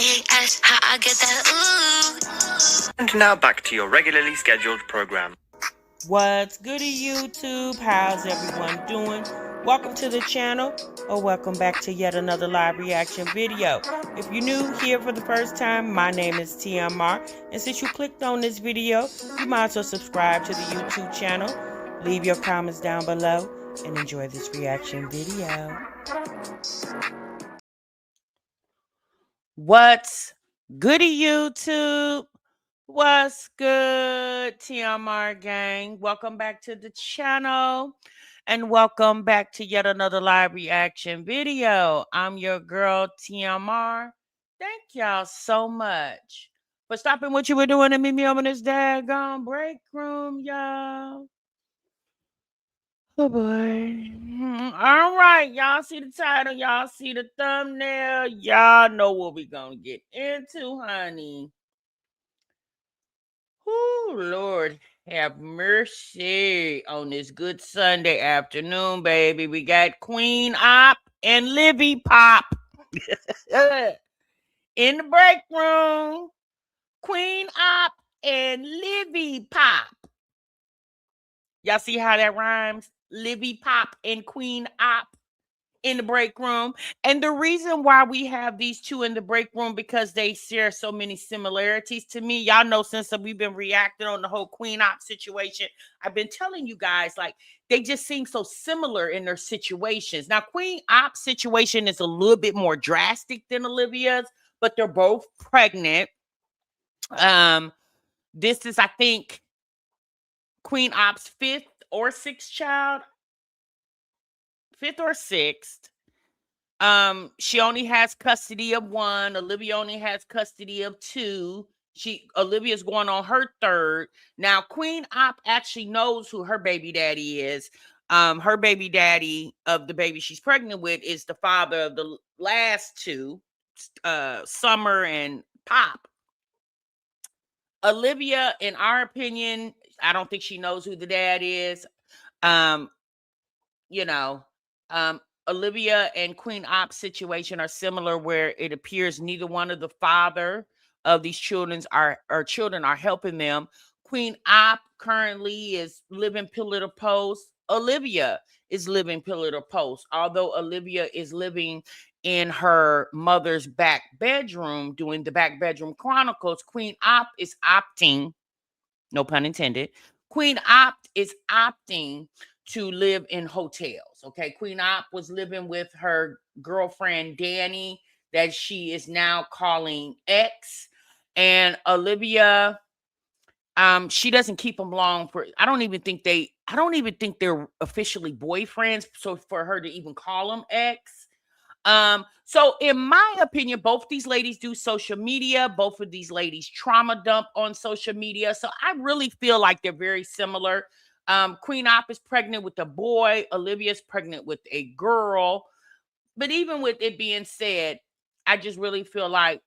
big ass, how I get that ooh. And now back to your regularly scheduled program. What's goody, YouTube? How's everyone doing? Welcome to the channel, or welcome back to yet another live reaction video. If you're new here for the first time, my name is TMR, and since you clicked on this video, you might as well subscribe to the YouTube channel, leave your comments down below, and enjoy this reaction video. What's goody, YouTube? What's good, TMR gang? Welcome back to the channel and welcome back to yet another live reaction video. I'm your girl, TMR. Thank y'all so much for stopping what you were doing and meet me over in this daggone break room, y'all. Oh boy. All right, y'all see the title, y'all see the thumbnail, y'all know what we gonna get into, honey. Oh, Lord, have mercy on this good Sunday afternoon, baby. We got Queen Opp and Livy Pop in the break room. Queen Opp and Livy Pop. Y'all see how that rhymes? Livy Pop and Queen Opp in the break room. And the reason why we have these two in the break room, because they share so many similarities to me. Y'all know, since we've been reacting on the whole Queen Opp situation, I've been telling you guys, like, they just seem so similar in their situations. Now, Queen Opp's situation is a little bit more drastic than Olivia's, but they're both pregnant. This is, I think, Queen Opp's fifth or sixth child. Fifth or sixth. She only has custody of one. Olivia only has custody of two. Olivia's going on her third. Now, Queen Opp actually knows who her baby daddy is. Her baby daddy of the baby she's pregnant with is the father of the last two, Summer and Pop. Olivia, in our opinion, I don't think she knows who the dad is. You know, Olivia and Queen Opp's situation are similar, where it appears neither one of the father of these children are helping them. Queen Opp currently is living pillar to post. Olivia is living pillar to post. Although Olivia is living in her mother's back bedroom doing the back bedroom chronicles, Queen Opp is opting, no pun intended, Queen Opp is opting to live in hotels. Okay. Queen Opp was living with her girlfriend, Danny, that she is now calling ex. And Olivia, she doesn't keep them long for, I don't even think they're officially boyfriends. So for her to even call them ex. So in my opinion, both these ladies do social media. Both of these ladies trauma dump on social media. So I really feel like they're very similar. Queen Opp is pregnant with a boy. Olivia's pregnant with a girl. But even with it being said, I just really feel like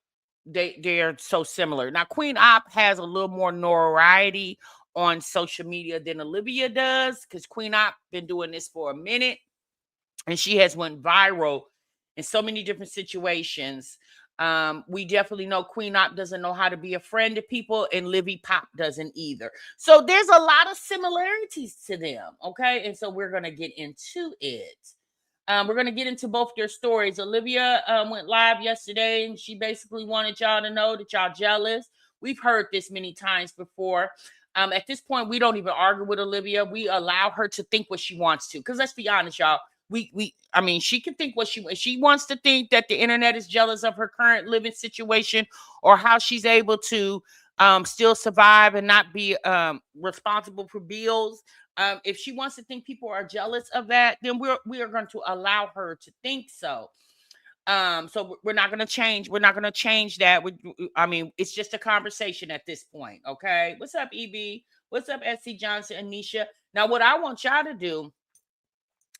they're so similar. Now, Queen Opp has a little more notoriety on social media than Olivia does, because Queen Opp been doing this for a minute, and she has went viral in so many different situations. We definitely know Queen Opp doesn't know how to be a friend to people, and Livy Pop doesn't either. So there's a lot of similarities to them, okay? And so we're going to get into it. We're going to get into both their stories. Olivia went live yesterday, and she basically wanted y'all to know that y'all jealous. We've heard this many times before. At this point, we don't even argue with Olivia. We allow her to think what she wants to. Because let's be honest, y'all. I mean, she can think what she wants to think, that the internet is jealous of her current living situation, or how she's able to still survive and not be responsible for bills. If she wants to think people are jealous of that, then we are going to allow her to think so. So we're not going to change. We're not going to change that. I mean, it's just a conversation at this point. Okay. What's up, EB? What's up, SC Johnson, Anisha? Now, what I want y'all to do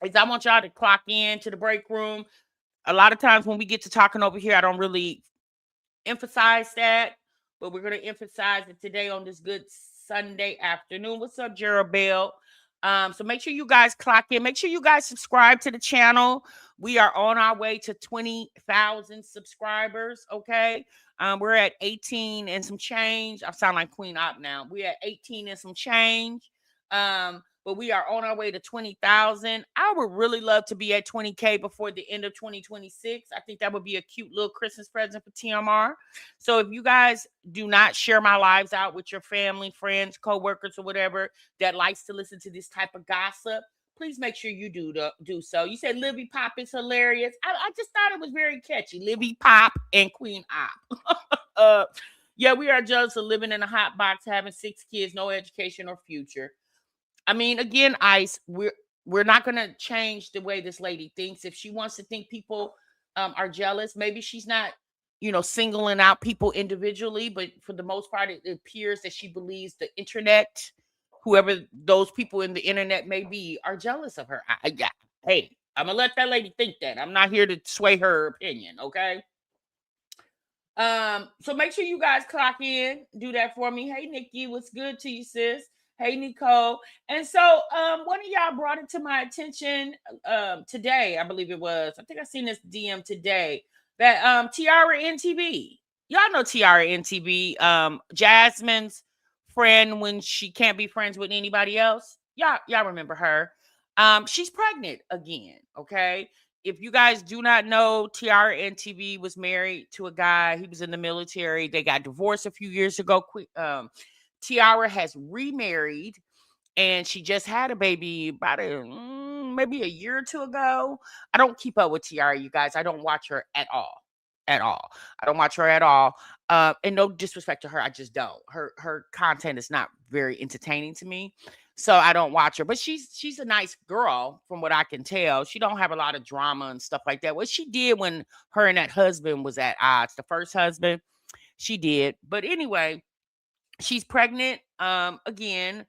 is I want y'all to clock in to the break room. A lot of times when we get to talking over here, I don't really emphasize that, but we're going to emphasize it today on this good Sunday afternoon. What's up, Gerald Bell? So make sure you guys clock in. Make sure you guys subscribe to the channel. We are on our way to 20,000 subscribers. Okay. We're at 18 and some change. I sound like Queen Op now. We're at 18 and some change. But we are on our way to 20,000. I would really love to be at 20K before the end of 2026. I think that would be a cute little Christmas present for TMR. So if you guys do not share my lives out with your family, friends, co-workers, or whatever that likes to listen to this type of gossip, please make sure you do so. You said Libby Pop is hilarious. I just thought it was very catchy. Libby Pop and Queen Op. Yeah, we are jealous of living in a hot box, having 6 kids, no education or future. I mean, again, Ice, we're not gonna change the way this lady thinks. If she wants to think people are jealous, maybe she's not, singling out people individually, but for the most part, it appears that she believes the internet, whoever those people in the internet may be, are jealous of her. Yeah. Hey, I'm gonna let that lady think that. I'm not here to sway her opinion, okay? So make sure you guys clock in, do that for me. Hey Nikki, what's good to you, sis? Hey Nicole. And so one of y'all brought it to my attention today, I believe it was. I think I seen this DM today that Tiara NTV. Y'all know Tiara NTV, Jasmine's friend when she can't be friends with anybody else. Y'all remember her. She's pregnant again, okay? If you guys do not know, Tiara NTV was married to a guy. He was in the military. They got divorced a few years ago. Tiara has remarried, and she just had a baby about maybe a year or two ago. I don't keep up with Tiara, you guys. I don't watch her at all. At all. I don't watch her at all. And no disrespect to her, I just don't. Her content is not very entertaining to me. So I don't watch her. But she's a nice girl from what I can tell. She don't have a lot of drama and stuff like that. What she did when her and that husband was at odds, the first husband, she did. But anyway, she's pregnant again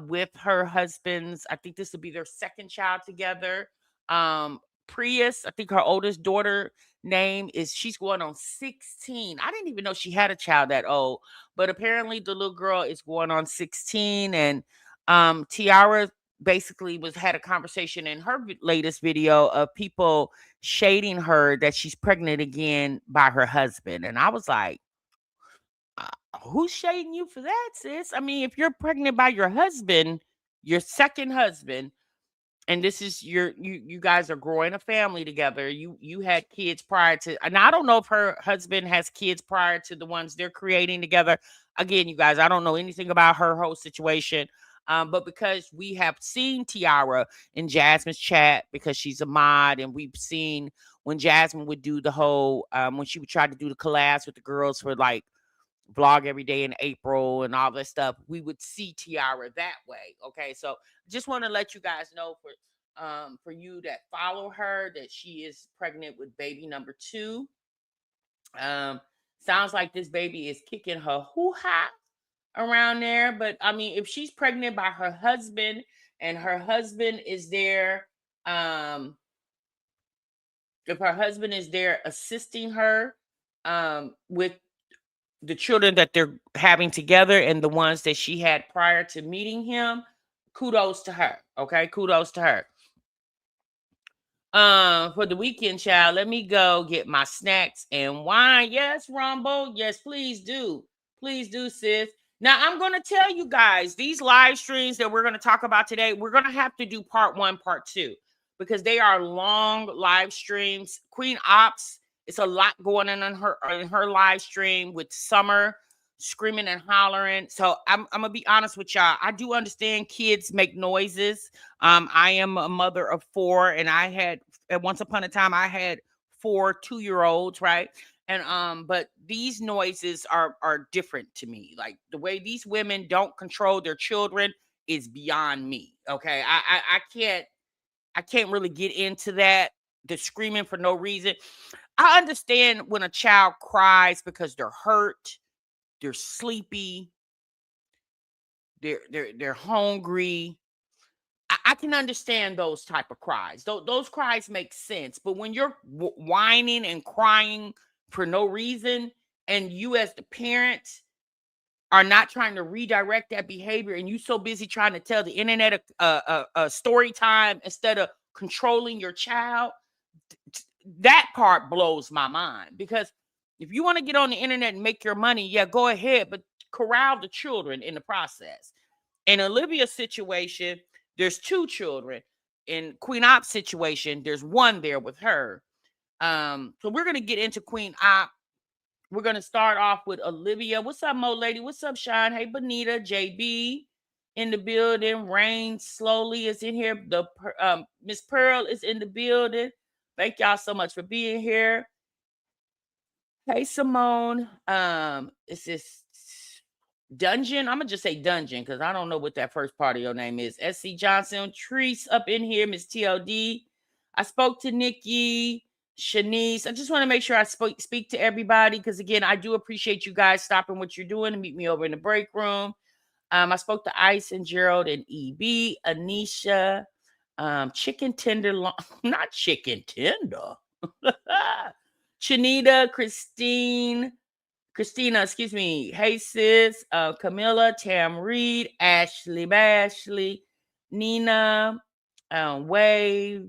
with her husband's, I think this will be their second child together. um Prius, I think her oldest daughter name is, she's going on 16. I didn't even know she had a child that old, but apparently the little girl is going on 16. And Tiara basically had a conversation in her latest video of people shading her that she's pregnant again by her husband. And I was like, uh, who's shading you for that, sis? I mean, if you're pregnant by your husband, your second husband, and this is you guys are growing a family together. You had kids prior to, and I don't know if her husband has kids prior to the ones they're creating together. Again, you guys, I don't know anything about her whole situation. But because we have seen Tiara in Jasmine's chat because she's a mod, and we've seen when Jasmine would do the whole when she would try to do the collabs with the girls for like vlog every day in April and all that stuff, we would see Tiara that way. Okay, so just want to let you guys know for you that follow her that she is pregnant with baby number 2. Um, Sounds like this baby is kicking her hoo-ha around there. But I mean, if she's pregnant by her husband and her husband is there, if her husband is there assisting her with the children that they're having together and the ones that she had prior to meeting him, kudos to her. Okay, kudos to her. For the weekend, child, let me go get my snacks and wine. Yes, Rumble. Yes, please do. Please do, sis. Now, I'm going to tell you guys, these live streams that we're going to talk about today, we're going to have to do part 1, part 2, because they are long live streams. Queen Ops, it's a lot going on in her live stream with Summer screaming and hollering. So I'm going to be honest with y'all. I do understand kids make noises. I am a mother of 4, and I had, at once upon a time, I had 4 2-year-olds, right? And but these noises are different to me. Like the way these women don't control their children is beyond me. Okay, I can't really get into that. The screaming for no reason. I understand when a child cries because they're hurt, they're sleepy, they're hungry. I can understand those type of cries. Those cries make sense. But when you're whining and crying for no reason, and you as the parent are not trying to redirect that behavior, and you so busy trying to tell the internet a story time instead of controlling your child, that part blows my mind. Because if you want to get on the internet and make your money, yeah, go ahead, but corral the children in the process. In Olivia's situation, there's two children. In Queen Op's situation, there's one there with her. So we're gonna get into Queen Op. We're gonna start off with Olivia. What's up, Mo lady? What's up, Sean? Hey, Bonita, JB in the building. Rain slowly is in here. The Miss Pearl is in the building. Thank y'all so much for being here. Hey, Simone. It's this Dungeon. I'm gonna just say Dungeon because I don't know what that first part of your name is. SC Johnson, Treese up in here, Miss TLD. I spoke to Nikki, Shanice. I just want to make sure I speak to everybody because again, I do appreciate you guys stopping what you're doing to meet me over in the break room. I spoke to Ice and Gerald and EB, Anisha, Chicken Tender, not Chicken Tender. Chanita, Christina, excuse me. Hey, sis. Camilla, Tam Reed, Ashley Bashley, Nina, Wavy,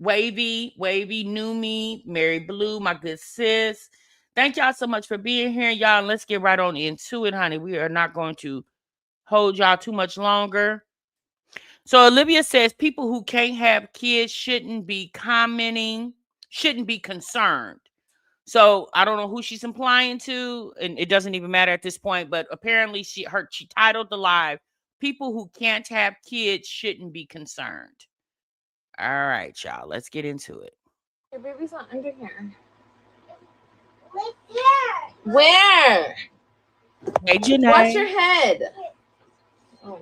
Numi, Mary Blue, my good sis. Thank y'all so much for being here, y'all. Let's get right on into it, honey. We are not going to hold y'all too much longer. So Olivia says people who can't have kids shouldn't be commenting, shouldn't be concerned. So I don't know who she's implying to, and it doesn't even matter at this point. But apparently, she titled the live "People Who Can't Have Kids Shouldn't Be Concerned." All right, y'all, let's get into it. Your baby's not under here. Where? Hey, Janae. Watch your head. Oh.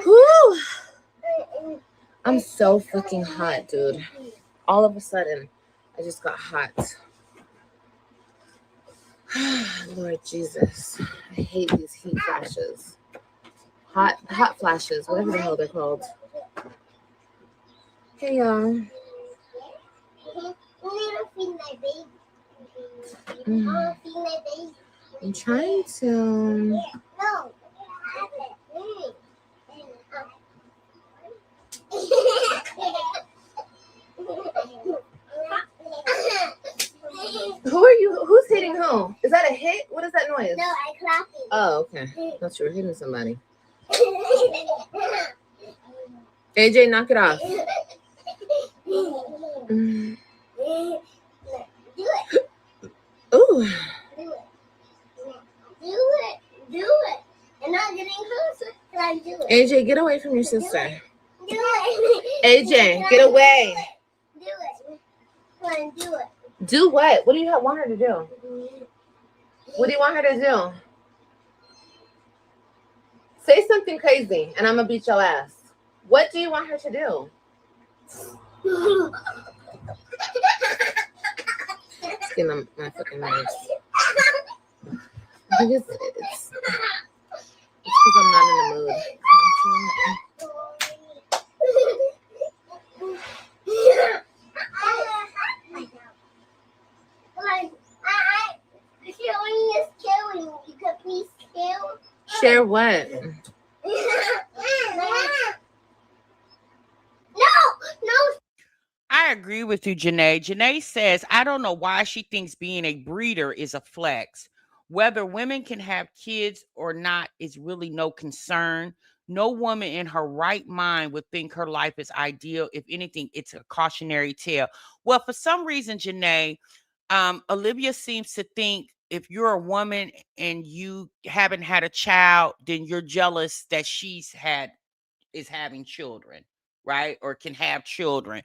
Whew. I'm so fucking hot, dude. All of a sudden, I just got hot. Lord Jesus. I hate these heat flashes. Hot flashes, whatever the hell they're called. Hey, y'all. I'm trying to... Who are you? Who's hitting who? Is that a hit? What is that noise? No, I clapping. Oh, okay. I thought you were hitting somebody. AJ, knock it off. Do it. Ooh. Do it. You're not getting closer. Like, do it. AJ, get away from your sister. Do it. AJ, get away. Do it. Come on, do it. Do what? What do you want her to do? What do you want her to do? Say something crazy, and I'm gonna beat your ass. What do you want her to do? It's getting on my fucking nerves. I think it's because I'm not in the mood. Share what? I agree with you, Janae. Janae says, I don't know why she thinks being a breeder is a flex. Whether women can have kids or not is really no concern. No woman in her right mind would think her life is ideal. If anything, it's a cautionary tale. Well, for some reason, Janae, Olivia seems to think if you're a woman and you haven't had a child, then you're jealous that is having children, right? Or can have children.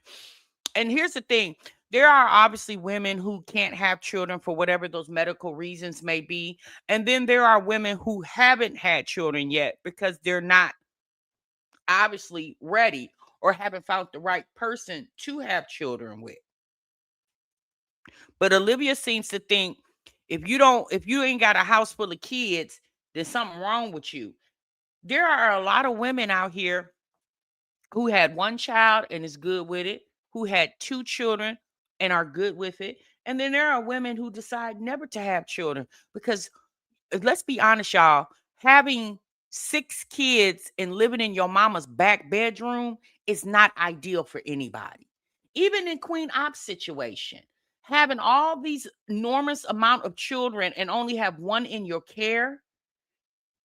And here's the thing. There are obviously women who can't have children for whatever those medical reasons may be. And then there are women who haven't had children yet because they're not obviously ready or haven't found the right person to have children with. But Olivia seems to think if you ain't got a house full of kids, there's something wrong with you. There are a lot of women out here who had one child and is good with it, who had two children and are good with it. And then there are women who decide never to have children because let's be honest, y'all, having 6 kids and living in your mama's back bedroom is not ideal for anybody. Even in Queen Op's situation, having all these enormous amount of children and only have one in your care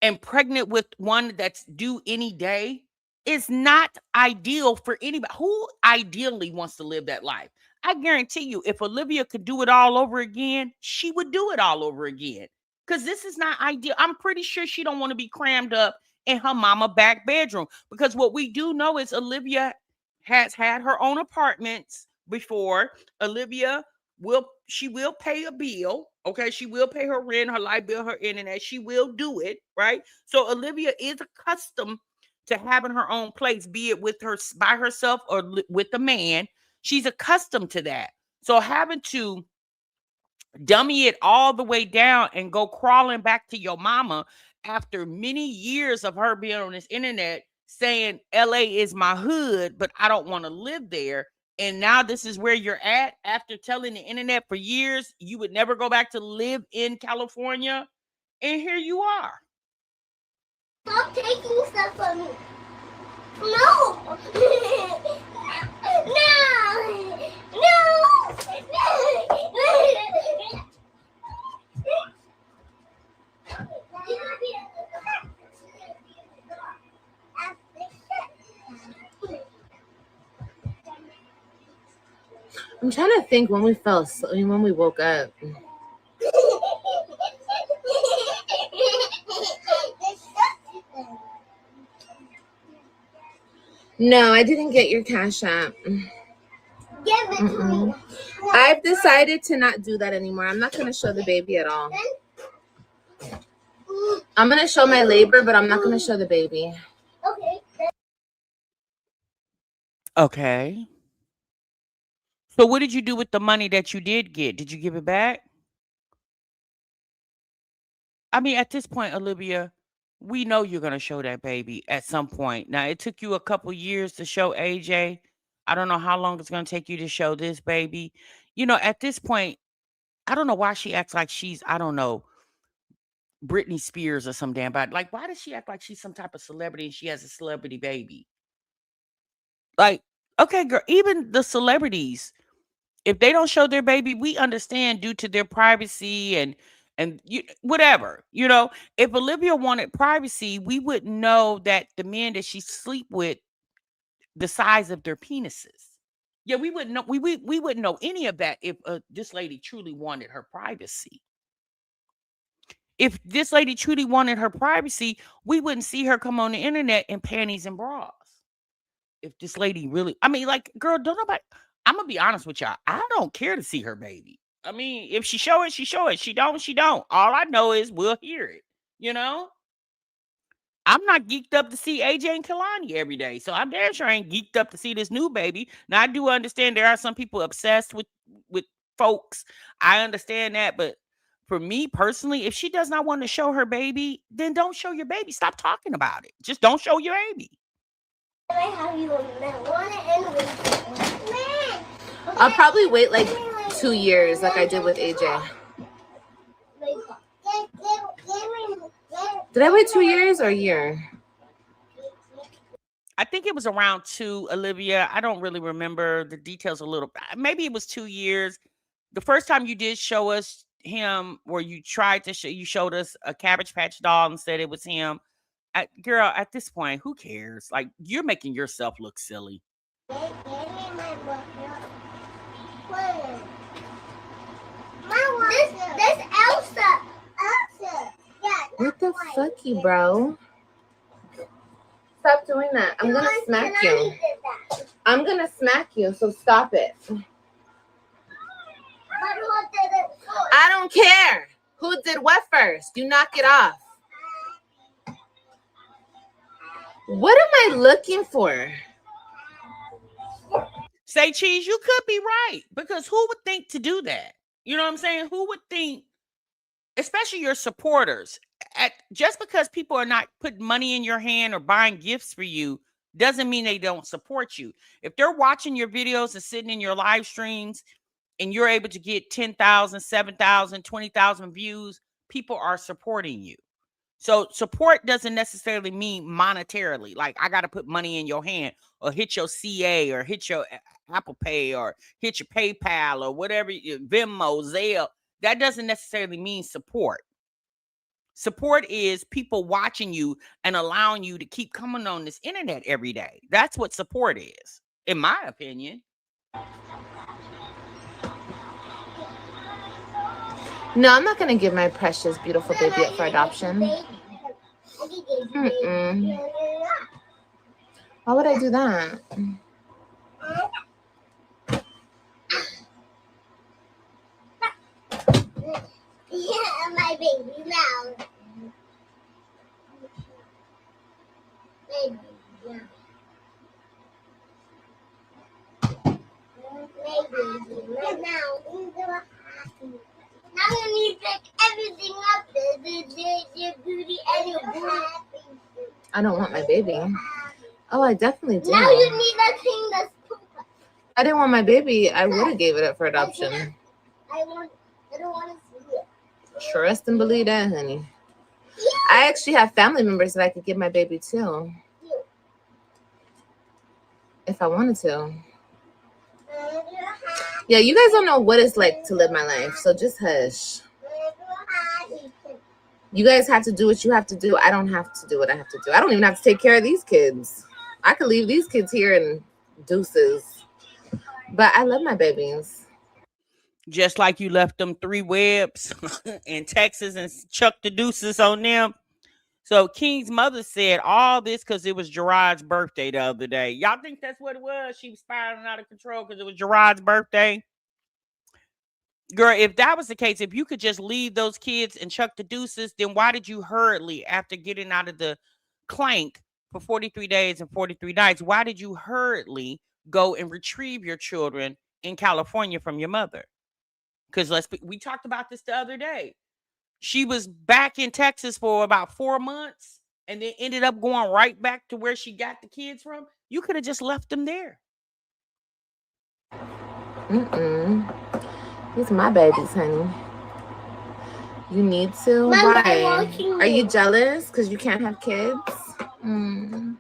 and pregnant with one that's due any day is not ideal for anybody. Who ideally wants to live that life? I guarantee you, if Olivia could do it all over again, she would do it all over again. Because this is not ideal. I'm pretty sure she don't want to be crammed up in her mama back bedroom. Because what we do know is Olivia has had her own apartments before. Olivia will pay a bill. Okay, she will pay her rent, her light bill, her internet. She will do it, right? So Olivia is accustomed to having her own place, be it with her by herself or with a man. She's accustomed to that. So having to dummy it all the way down and go crawling back to your mama after many years of her being on this internet saying LA is my hood, but I don't want to live there. And now this is where you're at after telling the internet for years you would never go back to live in California. And here you are. Stop taking stuff from me. No! No! I'm trying to think when we fell asleep, when we woke up. No, I didn't get your Cash App. Give it to me. I've decided to not do that anymore. I'm not going to show the baby at all. I'm going to show my labor, but I'm not going to show the baby. Okay. Okay. So what did you do with the money that you did get? Did you give it back? I mean, at this point, Olivia, we know you're going to show that baby at some point. Now, it took you a couple years to show AJ. I don't know how long it's going to take you to show this baby. You know, at this point, I don't know why she acts like she's, I don't know, Britney Spears or some damn body. Like, why does she act like she's some type of celebrity and she has a celebrity baby? Like, okay, girl, even the celebrities, if they don't show their baby, we understand due to their privacy and whatever. You know, if Olivia wanted privacy, we wouldn't know that the men that she sleep with, the size of their penises. Yeah, we wouldn't know. We wouldn't know any of that if this lady truly wanted her privacy. If this lady truly wanted her privacy, we wouldn't see her come on the internet in panties and bras. If this lady really, I mean, like, girl, don't nobody. I'm gonna be honest with y'all. I don't care to see her baby. I mean, if she show it, she show it. She don't, she don't. All I know is we'll hear it. You know, I'm not geeked up to see AJ and Kalani every day, so I'm damn sure I ain't geeked up to see this new baby. Now I do understand there are some people obsessed with folks. I understand that, but for me personally, if she does not want to show her baby, then don't show your baby. Stop talking about it. Just don't show your baby. I have you on that. I'll probably wait like 2 years like I did with AJ. Did I wait 2 years or a year? I think it was around 2, Olivia. I don't really remember the details a little. Maybe it was 2 years. The first time you did show us him, where you tried to show, you showed us a Cabbage Patch doll and said it was him. Girl, at this point, who cares? Like, you're making yourself look silly. This Elsa. What the fuck, you bro? Stop doing that. I'm gonna smack you. I'm gonna smack you, so stop it. I don't care. Who did what first? You knock it off. What am I looking for? Say, Cheese, you could be right, because who would think to do that? You know what I'm saying? Who would think, especially your supporters, just because people are not putting money in your hand or buying gifts for you doesn't mean they don't support you. If they're watching your videos and sitting in your live streams and you're able to get 10,000, 7,000, 20,000 views, people are supporting you. So support doesn't necessarily mean monetarily. Like I got to put money in your hand or hit your CA or hit your Apple Pay or hit your PayPal or whatever, Venmo, Zelle. That doesn't necessarily mean support. Support is people watching you and allowing you to keep coming on this internet every day. That's what support is, in my opinion. No, I'm not going to give my precious, beautiful baby up for adoption. Why would I do that? Yeah, my baby now. Baby, yeah. Baby, right now. Now you need to pick everything up. Your booty and your booty. I don't want my baby. Oh, I definitely do. Now you need to clean the poop. I didn't want my baby. I would have gave it up for adoption. I don't want to see it. Trust and believe that, honey. Yeah. I actually have family members that I could give my baby to. If I wanted to. Yeah, you guys don't know what it's like to live my life, so just hush. You guys have to do what you have to do. I don't have to do what I have to do. I don't even have to take care of these kids. I could leave these kids here and deuces. But I love my babies. Just like you left them 3 webs in Texas and chucked the deuces on them. So King's mother said all this because it was Gerard's birthday the other day. Y'all think that's what it was? She was spiraling out of control because it was Gerard's birthday? Girl, if that was the case, if you could just leave those kids and chuck the deuces, then why did you hurriedly, after getting out of the clank for 43 days and 43 nights, why did you hurriedly go and retrieve your children in California from your mother? Because we talked about this the other day. She was back in Texas for about 4 months and then ended up going right back to where she got the kids from. You could have just left them there. These are my babies, honey. You need to? Why? Are you jealous because you can't have kids? Hang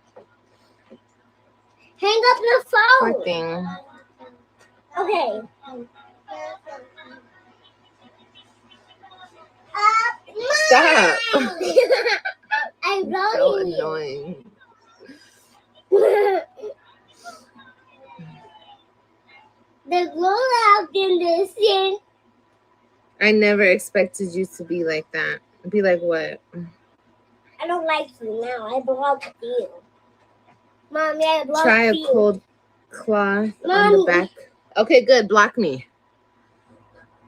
up the phone. Poor thing. Okay. Stop. I'm So annoying. The girl out in the scene. I never expected you to be like that. Be like what? I don't like you now. I blocked you. Mommy, I blocked you. Try a cold cloth on the back. Okay, good. Block me.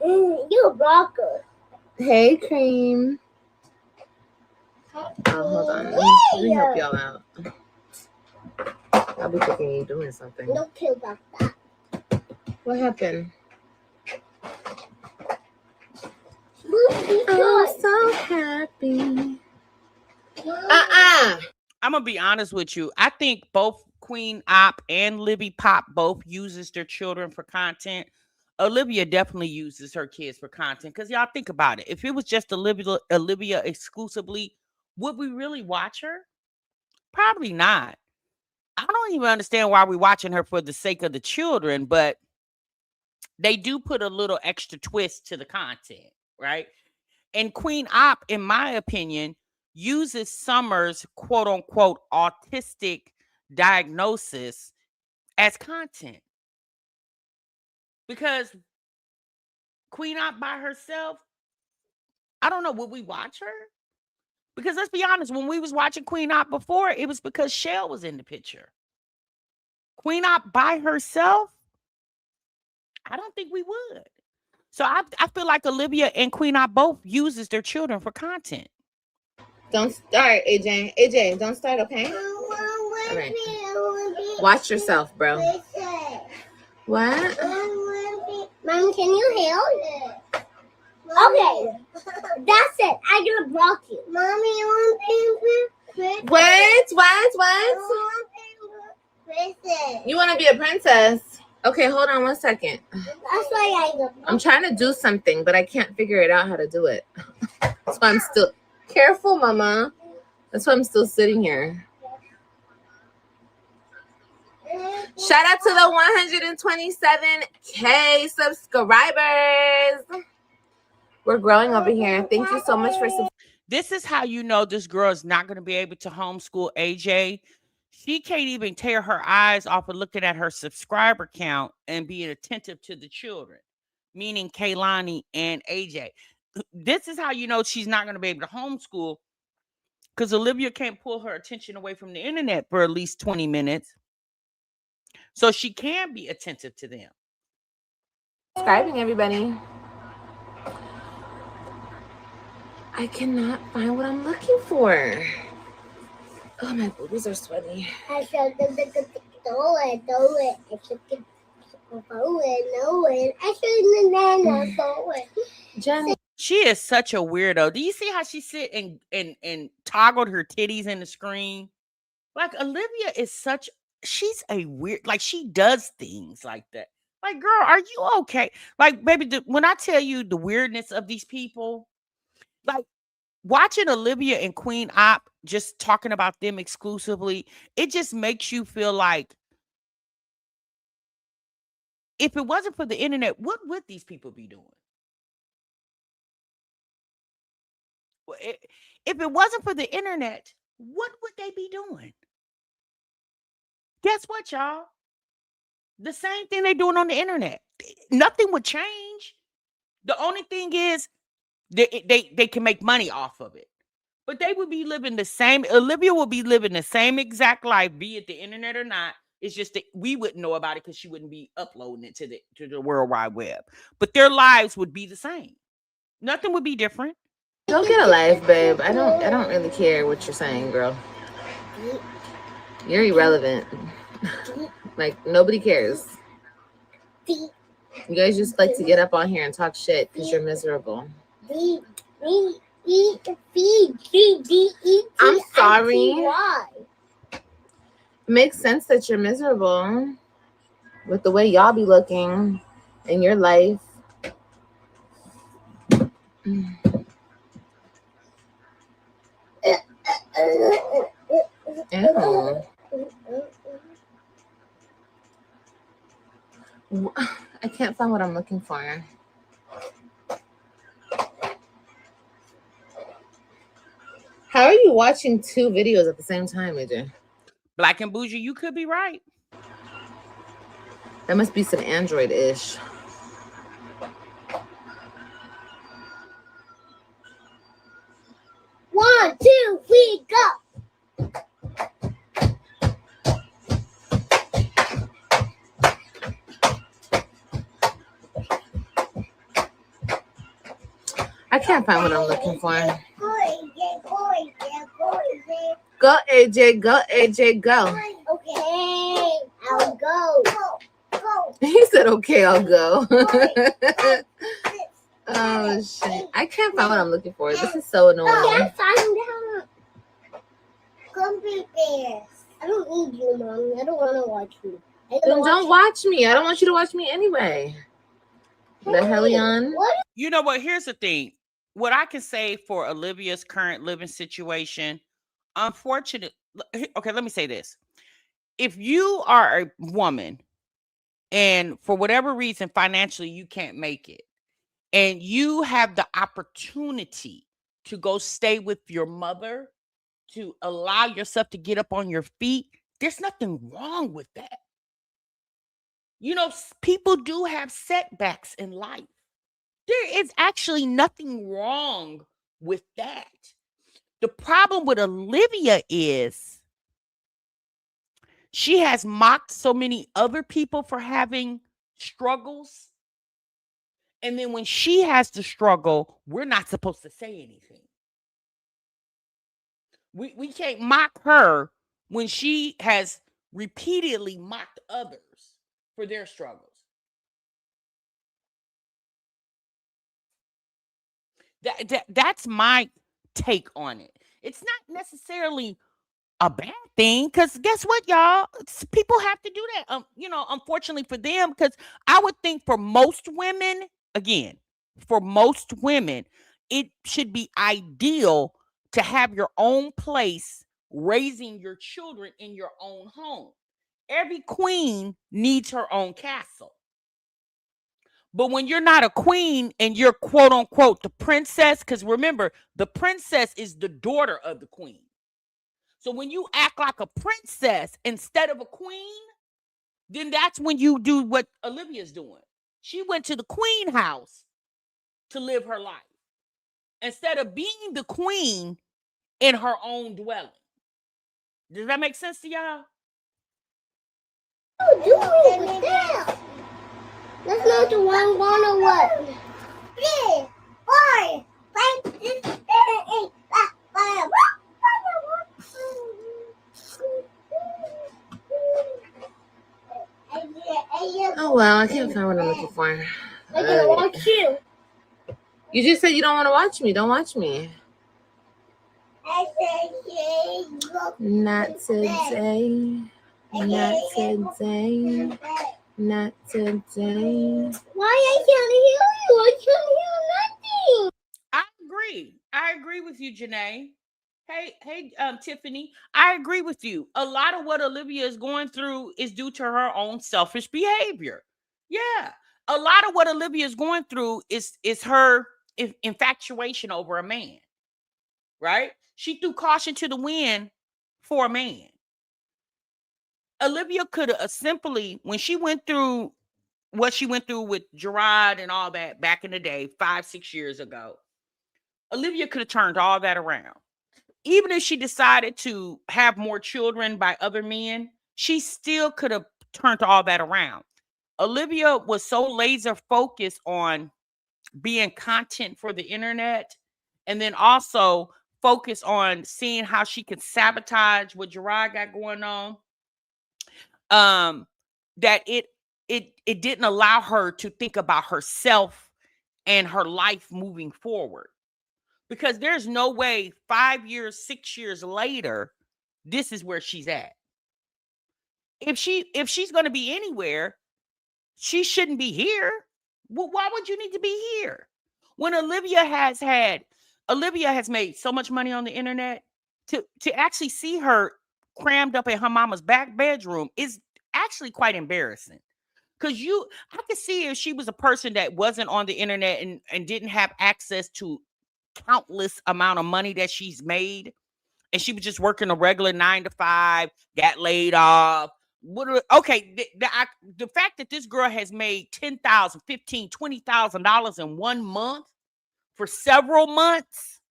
You a blocker. Hey, Cream. Oh, hold on. Let me help y'all out. I'll be thinking you're doing something. Don't care about that. What happened? I'm so happy. I'm going to be honest with you. I think both Queen Opp and Libby Pop both uses their children for content. Olivia definitely uses her kids for content because y'all think about it. If it was just Olivia exclusively, would we really watch her? Probably not. I don't even understand why we're watching her for the sake of the children, but they do put a little extra twist to the content, right? And Queen Opp, in my opinion, uses Summer's quote unquote autistic diagnosis as content. Because Queen Opp by herself, I don't know, would we watch her? Because let's be honest, when we was watching Queen Opp before, it was because Shell was in the picture. Queen Opp by herself, I don't think we would. So I feel like Olivia and Queen Opp both uses their children for content. Don't start, AJ. AJ, don't start, okay? All right. Watch yourself, bro. What? Mom, can you help? Okay. That's it. I'm going to block you. Mommy, you want paper? What? You want to be a princess? Okay, hold on 1 second. That's why I'm trying to do something, but I can't figure it out how to do it. That's why I'm still careful, Mama. That's why I'm still sitting here. Shout out to the 127K subscribers. We're growing over here. Thank you so much for subscribing. This is how you know this girl is not going to be able to homeschool AJ. She can't even tear her eyes off of looking at her subscriber count and being attentive to the children, meaning Kaylani and AJ. This is how you know she's not going to be able to homeschool, because Olivia can't pull her attention away from the internet for at least 20 minutes. So she can be attentive to them. Subscribing, everybody. I cannot find what I'm looking for. Oh, my boobies are sweaty. Jenny. She is such a weirdo. Do you see how she sit and toggled her titties in the screen? Like, Olivia is such, she's a weird, like, she does things like that. Like, girl, are you okay? Like, baby, when I tell you the weirdness of these people, like, watching Olivia and Queen Opp just talking about them exclusively, it just makes you feel like, if it wasn't for the internet, what would these people be doing? If it wasn't for the internet, what would they be doing? Guess what, y'all? The same thing they're doing on the internet. Nothing would change. The only thing is they can make money off of it. But they would be living the same. Olivia will be living the same exact life, be it the internet or not. It's just that we wouldn't know about it because she wouldn't be uploading it to the World Wide Web. But their lives would be the same. Nothing would be different. Go get a life, babe. I don't really care what you're saying, girl. You're irrelevant. Like, nobody cares. You guys just like to get up on here and talk shit because you're miserable. I'm sorry. Makes sense that you're miserable with the way y'all be looking in your life. Ew. I can't find what I'm looking for. How are you watching 2 videos at the same time, AJ? Black and Bougie, you could be right. That must be some Android-ish. One, two, three, go. I can't find what I'm looking for. Go, AJ. Go, AJ. Go. Okay, I'll go. He said, okay, I'll go. Oh, shit. I can't find what I'm looking for. This is so annoying. I can't find out. Come be bears. I don't need you, Mommy. I don't want to watch you. Then don't watch me. I don't want you to watch me anyway. The hellion. You know what? Here's the thing. What I can say for Olivia's current living situation, unfortunately, okay, let me say this. If you are a woman and for whatever reason financially you can't make it, and you have the opportunity to go stay with your mother, to allow yourself to get up on your feet, there's nothing wrong with that. You know, people do have setbacks in life. There is actually nothing wrong with that. The problem with Olivia is she has mocked so many other people for having struggles. And then when she has the struggle, we're not supposed to say anything. We can't mock her when she has repeatedly mocked others for their struggles. That's my take on it. It's not necessarily a bad thing, because guess what, y'all? People have to do that. Unfortunately for them, because I would think for most women, again, for most women, it should be ideal to have your own place raising your children in your own home. Every queen needs her own castle. But when you're not a queen and you're quote unquote the princess, because remember, the princess is the daughter of the queen. So when you act like a princess instead of a queen, then that's when you do what Olivia's doing. She went to the queen house to live her life instead of being the queen in her own dwelling. Does that make sense to y'all? What are you doing with that? That's not the one or what? 3, 4, 5, 6, 7, 8, 5. Oh well, I can't find what I'm looking for. I'm gonna watch you. You just said you don't want to watch me. Don't watch me. I said Not today. Not today. Not today. Why I can't hear you? I can't hear nothing. I agree with you, Janae. Hey, Tiffany. I agree with you. A lot of what Olivia is going through is due to her own selfish behavior. Yeah. A lot of what Olivia is going through is her infatuation over a man. Right? She threw caution to the wind for a man. Olivia could have simply, when she went through what she went through with Gerard and all that back in the day, 5-6 years ago, Olivia could have turned all that around. Even if she decided to have more children by other men, she still could have turned all that around. Olivia was so laser focused on being content for the internet, and then also focus on seeing how she could sabotage what Gerard got going on, that it didn't allow her to think about herself and her life moving forward. Because there's no way 5 years, 6 years later, this is where she's at. If she's going to be anywhere, she shouldn't be here. Well, why would you need to be here? When Olivia has made so much money on the internet, to actually see her crammed up in her mama's back bedroom is actually quite embarrassing. Because I could see if she was a person that wasn't on the internet and didn't have access to countless amount of money that she's made, and she was just working a regular 9 to 5, got laid off. Okay, the fact that this girl has made $10,000, $15,000, $20,000 in 1 month for several months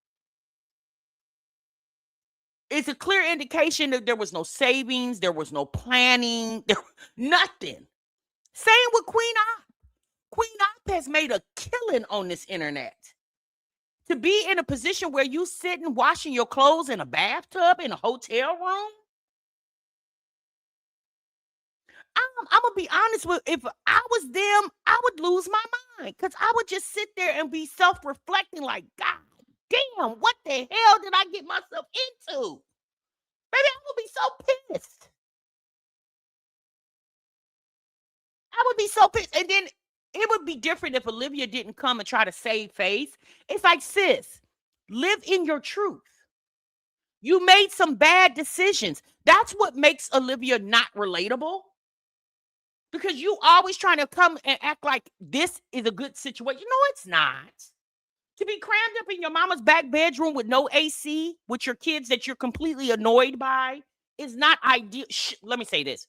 is a clear indication that there was no savings, there was no planning, nothing. Same with Queen Opp. Queen Opp has made a killing on this internet. To be in a position where you sitting washing your clothes in a bathtub in a hotel room, I'm gonna be honest with, if I was them, I would lose my mind, because I would just sit there and be self-reflecting like, God damn, what the hell did I get myself into? Baby, I would be so pissed. I would be so pissed. And then it would be different if Olivia didn't come and try to save face. It's like, sis, live in your truth. You made some bad decisions. That's what makes Olivia not relatable. Because you always trying to come and act like this is a good situation. No, it's not. To be crammed up in your mama's back bedroom with no AC, with your kids that you're completely annoyed by, is not ideal. Let me say this.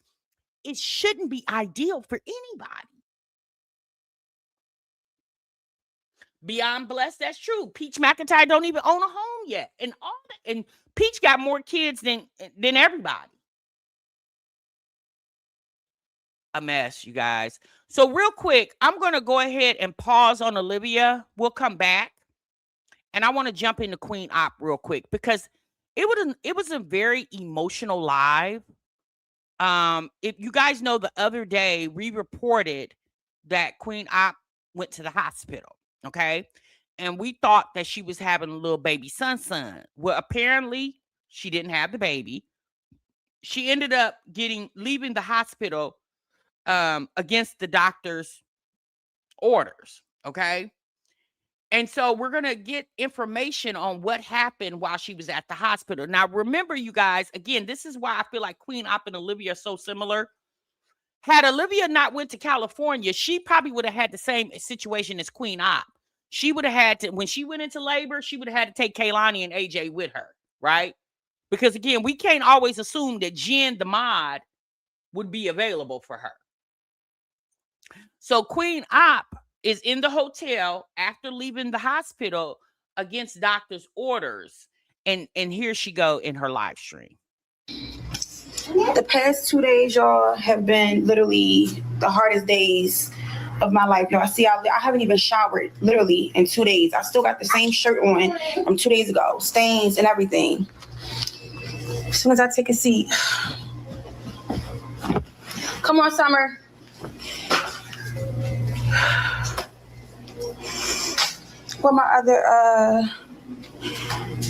It shouldn't be ideal for anybody. Beyond blessed, that's true. Peach McIntyre don't even own a home yet. And all that, and Peach got more kids than everybody. A mess, you guys. So real quick, I'm going to go ahead and pause on Olivia. We'll come back. And I want to jump into Queen Opp real quick, because it was a very emotional live. If you guys know, the other day we reported that Queen Opp went to the hospital, okay? And we thought that she was having a little baby son. Well, apparently she didn't have the baby. she ended up leaving the hospital against the doctor's orders. Okay. And so we're going to get information on what happened while she was at the hospital. Now, remember, you guys, again, this is why I feel like Queen Opp and Olivia are so similar. Had Olivia not went to California, she probably would have had the same situation as Queen Opp. She would have had to, when she went into labor, she would have had to take Kaylani and AJ with her, right? Because again, we can't always assume that Jen, the mod, would be available for her. So Queen Opp is in the hotel after leaving the hospital against doctor's orders. And here she go in her live stream. The past 2 days, y'all, have been literally the hardest days of my life, y'all. See, I haven't even showered literally in 2 days. I still got the same shirt on from 2 days ago, stains and everything. As soon as I take a seat. Come on, Summer. Well, my other,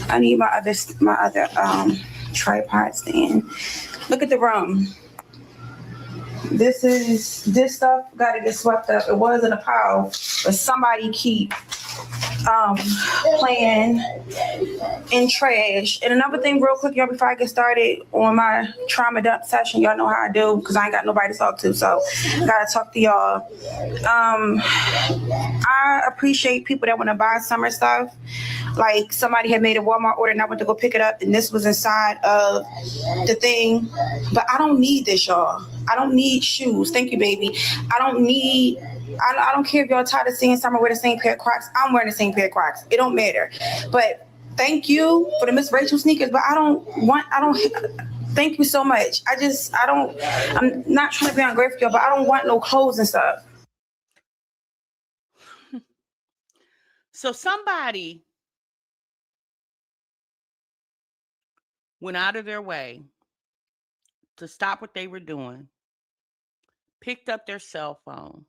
I need my other tripod stand. Look at the room. This stuff got to get swept up. It was in a pile, but somebody keep playing in trash. And another thing real quick, y'all, before I get started on my trauma dump session, y'all know how I do because I ain't got nobody to talk to, so gotta talk to y'all. I appreciate people that want to buy summer stuff. Like somebody had made a Walmart order and I went to go pick it up and this was inside of the thing. But I don't need this, y'all. I don't need shoes. Thank you, baby. I don't care if y'all tired of seeing Summer wear the same pair of Crocs. I'm wearing the same pair of Crocs. It don't matter. But thank you for the Miss Rachel sneakers. But thank you so much. I'm not trying to be ungrateful, y'all, but I don't want no clothes and stuff. So somebody went out of their way to stop what they were doing, picked up their cell phone,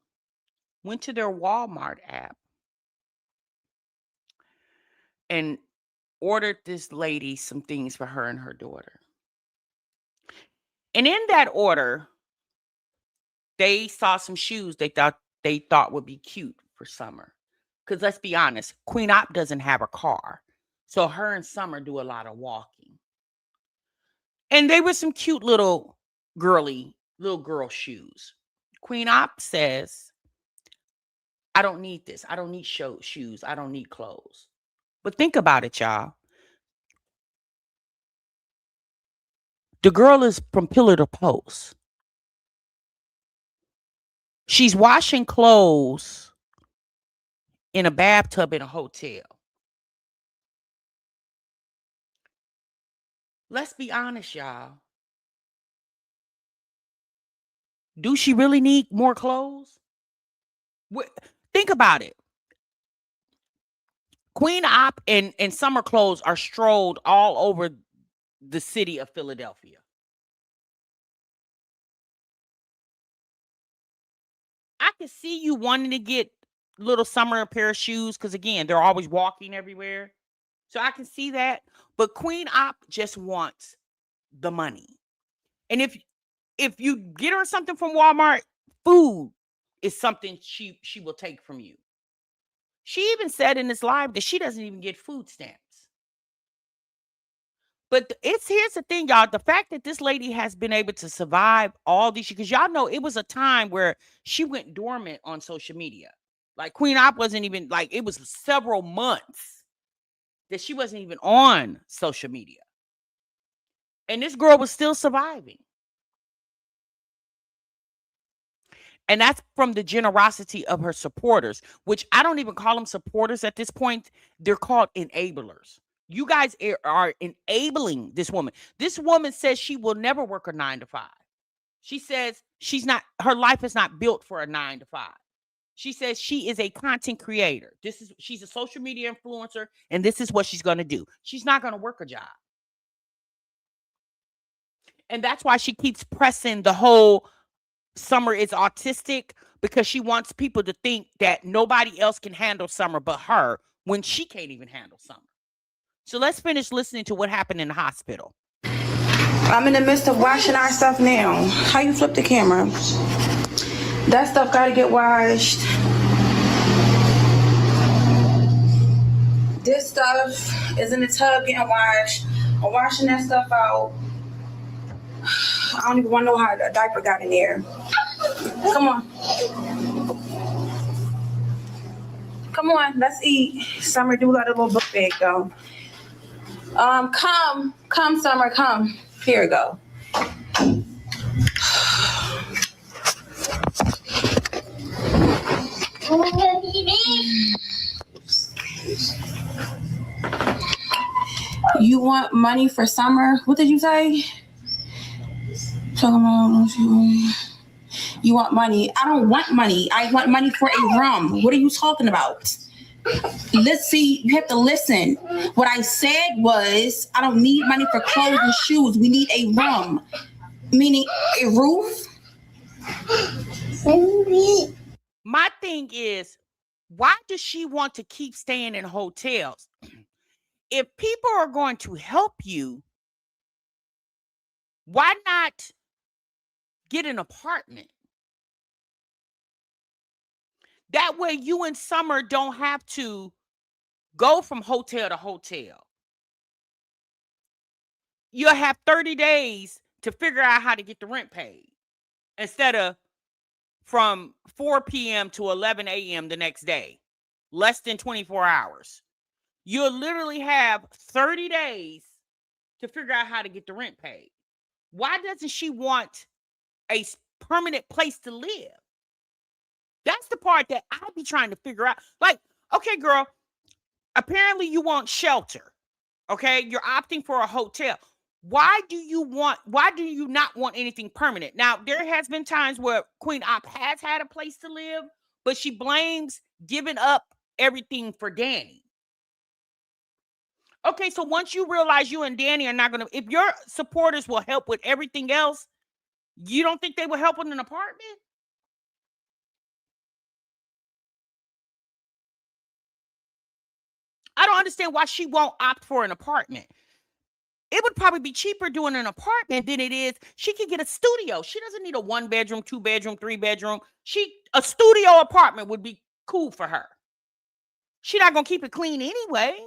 went to their Walmart app, and ordered this lady some things for her and her daughter. And in that order, they saw some shoes they thought would be cute for Summer. Because let's be honest, Queen Opp doesn't have a car. So her and Summer do a lot of walking. And they were some cute little girl shoes. Queen Opp says, I don't need this. I don't need shoes. I don't need clothes. But think about it, y'all. The girl is from pillar to post. She's washing clothes in a bathtub in a hotel. Let's be honest, y'all. Do she really need more clothes? Think about it. Queen Opp and Summer clothes are strolled all over the city of Philadelphia. I can see you wanting to get little Summer a pair of shoes because, again, they're always walking everywhere. So I can see that. But Queen Opp just wants the money. And if you get her something from Walmart, food is something she will take from you. She even said in this live that she doesn't even get food stamps. But here's the thing, y'all. The fact that this lady has been able to survive all these, because y'all know it was a time where she went dormant on social media. Like Queen Opp wasn't even, like, it was several months that she wasn't even on social media. And this girl was still surviving. And that's from the generosity of her supporters, which I don't even call them supporters at this point. They're called enablers. You guys are enabling this woman. This woman says she will never work a 9-to-5. She says her life is not built for a 9-to-5. She says she is a content creator. She's a social media influencer, and this is what she's going to do. She's not going to work a job. And that's why she keeps pressing the whole Summer is autistic, because she wants people to think that nobody else can handle Summer but her, when she can't even handle Summer. So let's finish listening to what happened in the hospital. I'm in the midst of washing our stuff now. How you flip the camera? That stuff gotta get washed. This stuff is in the tub getting washed. I'm washing that stuff out. I don't even want to know how the diaper got in there. Come on. Come on, let's eat. Summer, do let a little book bag go. Come, Summer, come. Here we go. You want money for summer? What did you say? Talking about you want money. I don't want money. I want money for a room. What are you talking about? Let's see. You have to listen. What I said was, I don't need money for clothes and shoes. We need a room, meaning a roof. My thing is, why does she want to keep staying in hotels? If people are going to help you, why not get an apartment? That way you and Summer don't have to go from hotel to hotel. You'll have 30 days to figure out how to get the rent paid instead of from 4 p.m. to 11 a.m. the next day, less than 24 hours. You'll literally have 30 days to figure out how to get the rent paid. Why doesn't she want a permanent place to live? That's the part that I be trying to figure out. Like, okay, girl, apparently you want shelter. Okay, you're opting for a hotel. Why do you not want anything permanent? Now, there has been times where Queen Opp has had a place to live, but she blames giving up everything for Danny. Okay, so once you realize you and Danny are not going to, if your supporters will help with everything else, you don't think they will help with an apartment? I don't understand why she won't opt for an apartment. It would probably be cheaper doing an apartment than it is. She could get a studio. She doesn't need a 1-bedroom, 2-bedroom, 3-bedroom. A studio apartment would be cool for her. She's not going to keep it clean anyway.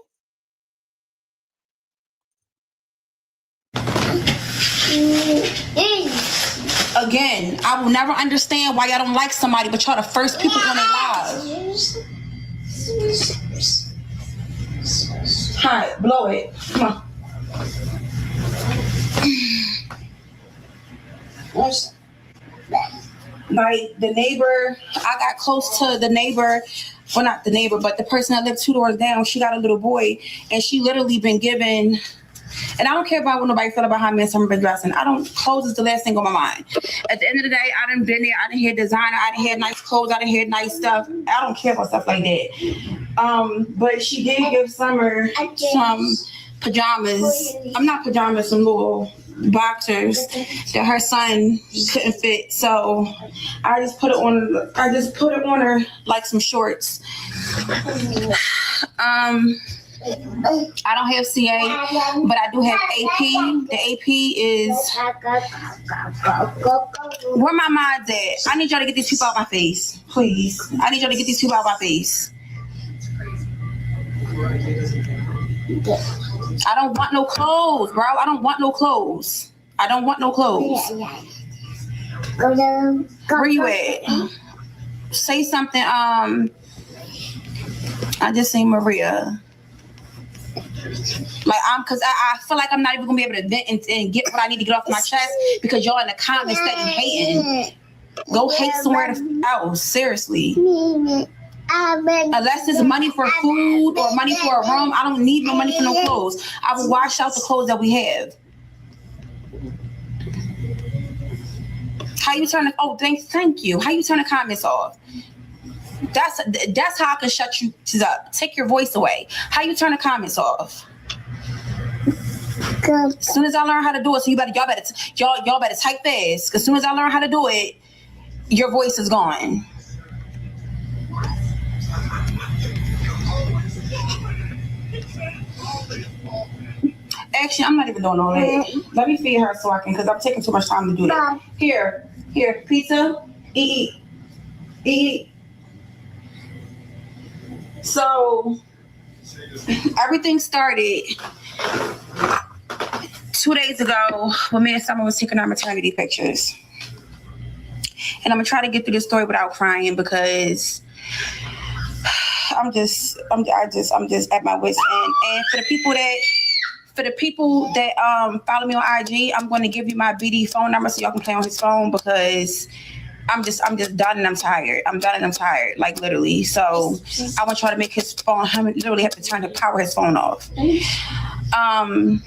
Again, I will never understand why y'all don't like somebody, but y'all the first people on their lives. Hi, blow it. Come on. Like the neighbor, I got close to the neighbor. Well, not the neighbor, but the person that lived 2 doors down. She got a little boy, and she literally been given. And I don't care about what nobody feel about how me and Summer been dressing. Clothes is the last thing on my mind. At the end of the day, I done been there. I done had designer. I done had nice clothes. I done had nice stuff. I don't care about stuff like that. But she did give Summer some pajamas. I'm not pajamas, some little boxers that her son couldn't fit. So I just put it on her like some shorts. I don't have CA, but I do have AP. The AP is where my mind's at. I need y'all to get these people out my face, please. I need y'all to get these people out my face. I don't want no clothes, bro. I don't want no clothes. Where you at? Say something. I just seen Maria. Because I feel like I'm not even gonna be able to vent and get what I need to get off my chest because y'all in the comments steady hating. Go hate somewhere else, seriously. Unless it's money for food or money for a room, I don't need no money for no clothes. I will wash out the clothes that we have. How you turn it? Oh, thank you. How you turn the comments off? That's how I can shut you up. Take your voice away. How you turn the comments off? As soon as I learn how to do it, so y'all better type fast. As soon as I learn how to do it, your voice is gone. Actually, I'm not even doing all that. Let me feed her so I can, because I'm taking too much time to do that. Here, pizza. Eat. So everything started 2 days ago when me and Summer was taking our maternity pictures. And I'm gonna try to get through this story without crying because I'm just at my wit's end. And for the people that follow me on IG, I'm going to give you my BD phone number so y'all can play on his phone because I'm just done and I'm tired. Like literally. So I want y'all to make his phone. I literally have to turn the power his phone off. I'm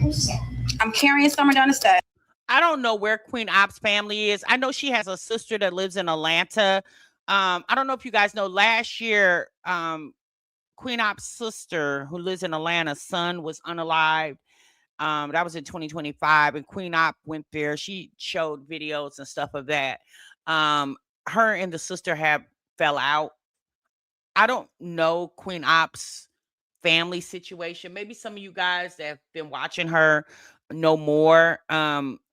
carrying Summer down the steps. I don't know where Queen Opp's family is. I know she has a sister that lives in Atlanta. I don't know if you guys know, last year, Queen Opp's sister who lives in Atlanta, son was unalived. That was in 2025, and Queen Opp went there. She showed videos and stuff of that. Her and the sister have fell out. I don't know Queen Opp's family situation. Maybe some of you guys that have been watching her know more.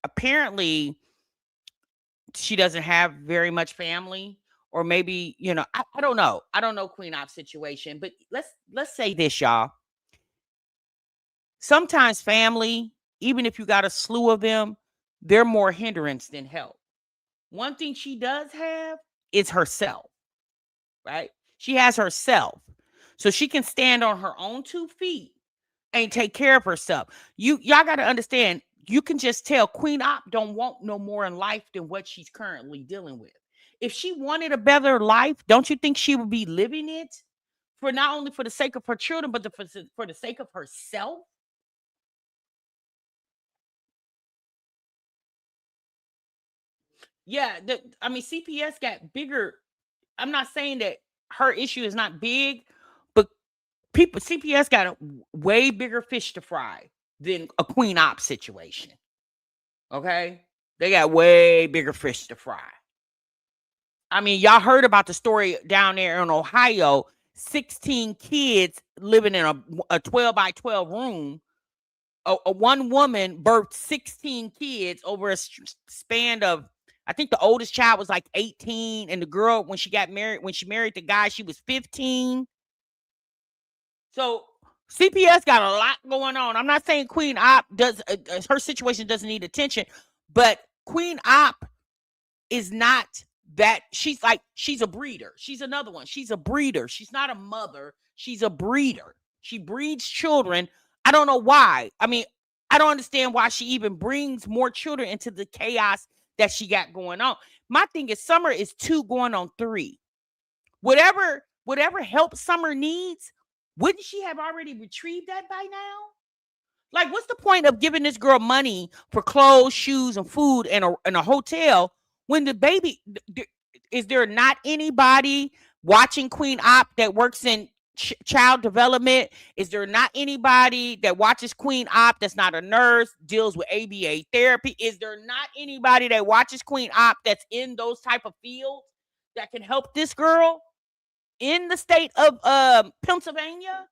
Apparently she doesn't have very much family, or maybe, I don't know. I don't know Queen Opp's situation, but let's say this, y'all. Sometimes family, even if you got a slew of them, they're more hindrance than help. One thing she does have is herself, right? She has herself. So she can stand on her own 2 feet and take care of herself. Y'all got to understand, you can just tell Queen Opp don't want no more in life than what she's currently dealing with. If she wanted a better life, don't you think she would be living it for not only for the sake of her children, but for the sake of herself? Yeah, CPS got bigger. I'm not saying that her issue is not big, but CPS got a way bigger fish to fry than a Queen Opp situation. Okay? They got way bigger fish to fry. I mean, y'all heard about the story down there in Ohio, 16 kids living in a 12 by 12 room. One woman birthed 16 kids over a span of, I think the oldest child was like 18, and the girl, when she married the guy, she was 15. So CPS got a lot going on. I'm not saying Queen Opp her situation doesn't need attention, but Queen Opp is not that. She's a breeder. She's another one. She's a breeder. She's not a mother. She's a breeder. She breeds children. I don't know why. I mean, I don't understand why she even brings more children into the chaos that she got going on. My thing is, Summer is 2 going on 3. Whatever help Summer needs, wouldn't she have already retrieved that by now? Like, what's the point of giving this girl money for clothes, shoes, and food and a hotel when the baby, is there not anybody watching Queen Opp that works in child development? Is there not anybody that watches Queen Opp that's not a nurse, deals with ABA therapy? Is there not anybody that watches Queen Opp that's in those type of fields that can help this girl in the state of Pennsylvania?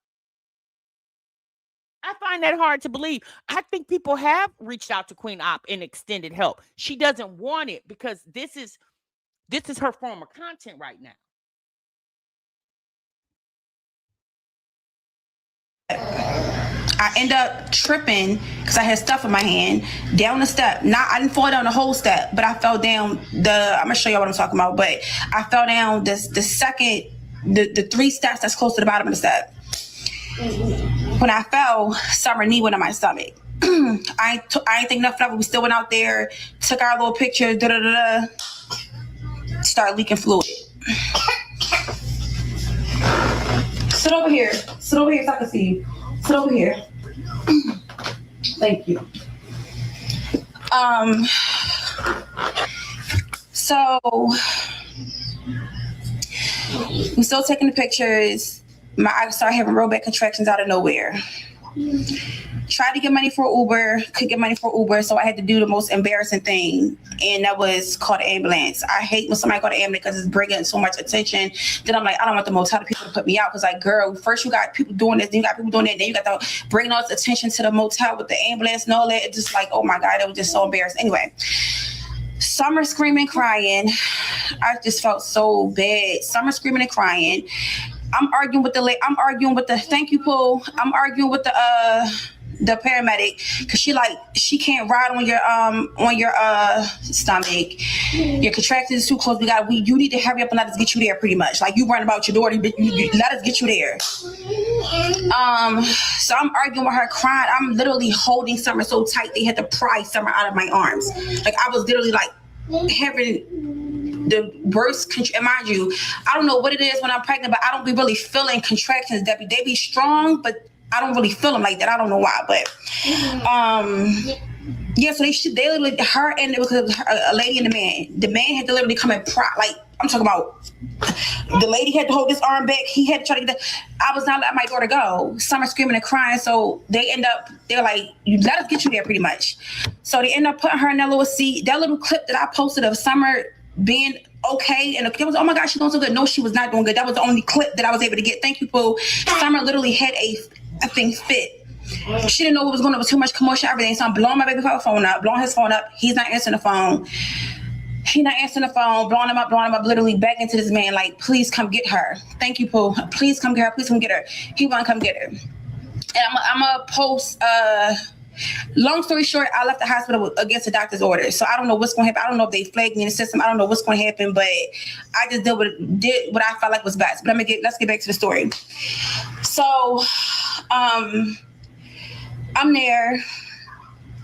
I find that hard to believe. I think people have reached out to Queen Opp and extended help. She doesn't want it because this is her form of content right now. I end up tripping because I had stuff in my hand down the step. I didn't fall down the whole step, but I fell down I'm gonna show you what I'm talking about. But I fell down the 3 steps that's close to the bottom of the step. When I fell, Summer knee went on my stomach. I ain't think nothing of it. We still went out there, took our little picture, started leaking fluid. Sit over here so I can see you. Sit over here. Thank you. So we're still taking the pictures. I started having real bad contractions out of nowhere. Tried to get money for Uber, could get money for Uber, so I had to do the most embarrassing thing, and that was call the ambulance. I hate when somebody call the ambulance because it's bringing so much attention. Then I'm like, I don't want the motel people to put me out because, like, girl, first you got people doing this, then you got people doing that, then you got to bring all this attention to the motel with the ambulance and all that. It's just like, oh my God, it was just so embarrassing. Anyway, Summer screaming, crying. I just felt so bad. Summer screaming and crying. I'm arguing with the thank you, Pooh. I'm arguing with the paramedic because she can't ride on your stomach. Your contraction is too close. You need to hurry up and let us get you there. Pretty much like you worrying about your daughter. You let us get you there. So I'm arguing with her, crying. I'm literally holding Summer so tight they had to pry Summer out of my arms. Like I was literally like having the worst and mind you, I don't know what it is when I'm pregnant, but I don't be really feeling contractions. They be strong, but I don't really feel them like that. I don't know why, but yeah. So they literally, her and it was a lady and the man. The man had to literally come and pry. Like I'm talking about, the lady had to hold his arm back. He had to try to get. I was not letting my daughter go. Summer screaming and crying. So they're like, you let us get you there, pretty much. So they end up putting her in that little seat. That little clip that I posted of Summer being okay, and it was, oh my gosh, she's doing so good. No, she was not doing good. That was the only clip that I was able to get. Thank you, Pooh. Summer literally had a thing fit. She didn't know what was going on. It was too much commotion, everything. So I'm blowing my baby phone up, blowing his phone up. He's not answering the phone. He's not answering the phone, blowing him up, literally begging to this man, like, please come get her. Thank you, Pooh. Please come get her. Please come get her. He won't come get her. And I'm going to post, long story short, I left the hospital against the doctor's orders. So I don't know what's going to happen. I don't know if they flagged me in the system. I don't know what's going to happen, but I just did what I felt like was best. But let's get back to the story. So I'm there.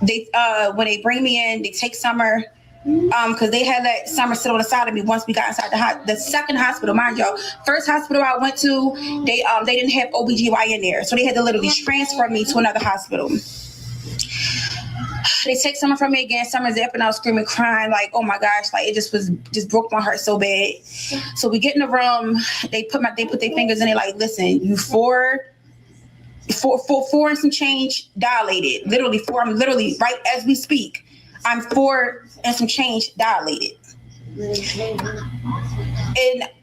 They when they bring me in, they take Summer because they had let Summer sit on the side of me once we got inside the second hospital, mind y'all. First hospital I went to, they didn't have OBGYN there, so they had to literally transfer me to another hospital. They take Summer from me again. Summer's up and I was screaming, crying, like, oh my gosh, like it just broke my heart so bad. So we get in the room, they put their fingers in it, like, listen, you four and some change dilated. Literally four. I'm literally right as we speak. I'm 4 and some change dilated. And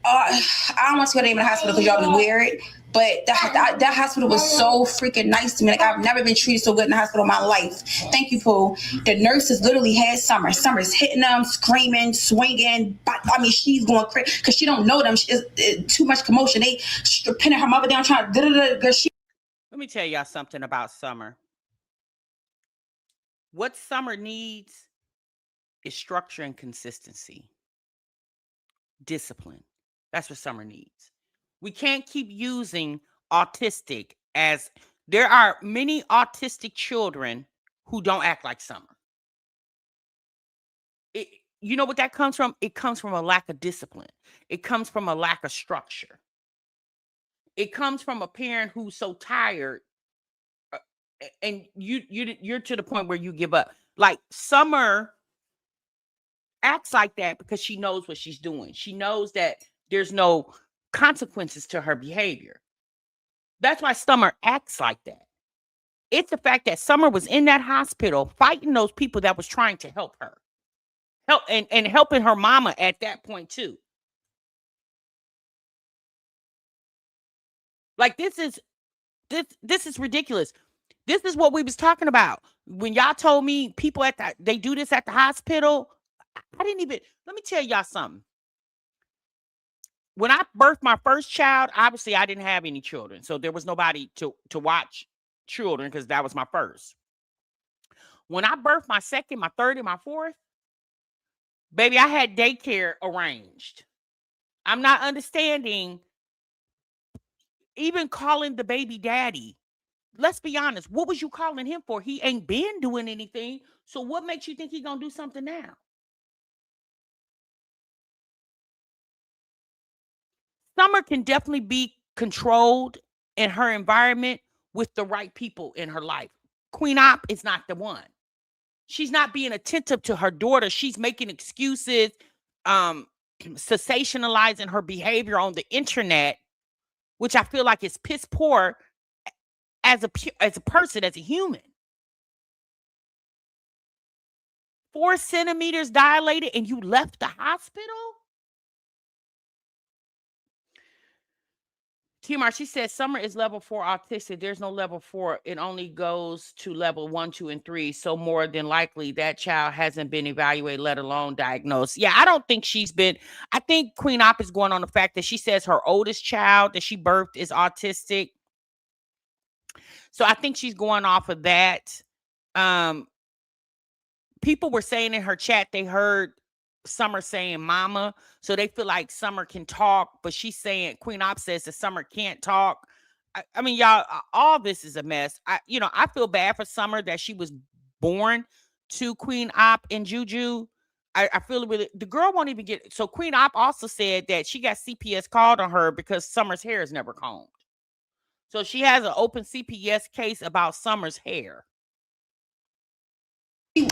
I don't want to go to the hospital because y'all be weird. But that hospital was so freaking nice to me. Like I've never been treated so good in the hospital in my life. Thank you, Pooh. The nurses literally had Summer. Summer's hitting them, screaming, swinging. I mean, she's going crazy because she don't know them. It's too much commotion. They pinning her mother down, trying to Let me tell y'all something about Summer. What Summer needs is structure and consistency. Discipline. That's what Summer needs. We can't keep using autistic as there are many autistic children who don't act like Summer. You know what that comes from? It comes from a lack of discipline. It comes from a lack of structure. It comes from a parent who's so tired and you're to the point where you give up. Like Summer acts like that because she knows what she's doing. She knows that there's no consequences to her behavior. That's why Summer acts like that. It's the fact that Summer was in that hospital fighting those people that was trying to help her. And helping her mama at that point too. Like this is ridiculous. This is what we was talking about. When y'all told me people they do this at the hospital, I didn't even, let me tell y'all something. When I birthed my first child, obviously I didn't have any children. So there was nobody to watch children because that was my first. When I birthed my second, my third, and my fourth, baby, I had daycare arranged. I'm not understanding even calling the baby daddy. Let's be honest. What was you calling him for? He ain't been doing anything. So what makes you think he gonna do something now? Summer can definitely be controlled in her environment with the right people in her life. Queen Opp is not the one. She's not being attentive to her daughter. She's making excuses, sensationalizing her behavior on the internet, which I feel like is piss poor. as a person, as a human. 4 centimeters dilated and you left the hospital? Timar, she says Summer is level 4 autistic. There's no level 4. It only goes to level 1, 2, and 3. So more than likely that child hasn't been evaluated, let alone diagnosed. Yeah, I don't think she's been. I think Queen Opp is going on the fact that she says her oldest child that she birthed is autistic. So I think she's going off of that. People were saying in her chat they heard Summer saying mama, so they feel like Summer can talk, but she's saying, Queen Opp says that Summer can't talk. I mean, y'all, all this is a mess. I feel bad for Summer that she was born to Queen Opp and Juju. I feel really, the girl won't even get, so Queen Opp also said that she got CPS called on her because Summer's hair is never combed. So she has an open CPS case about Summer's hair.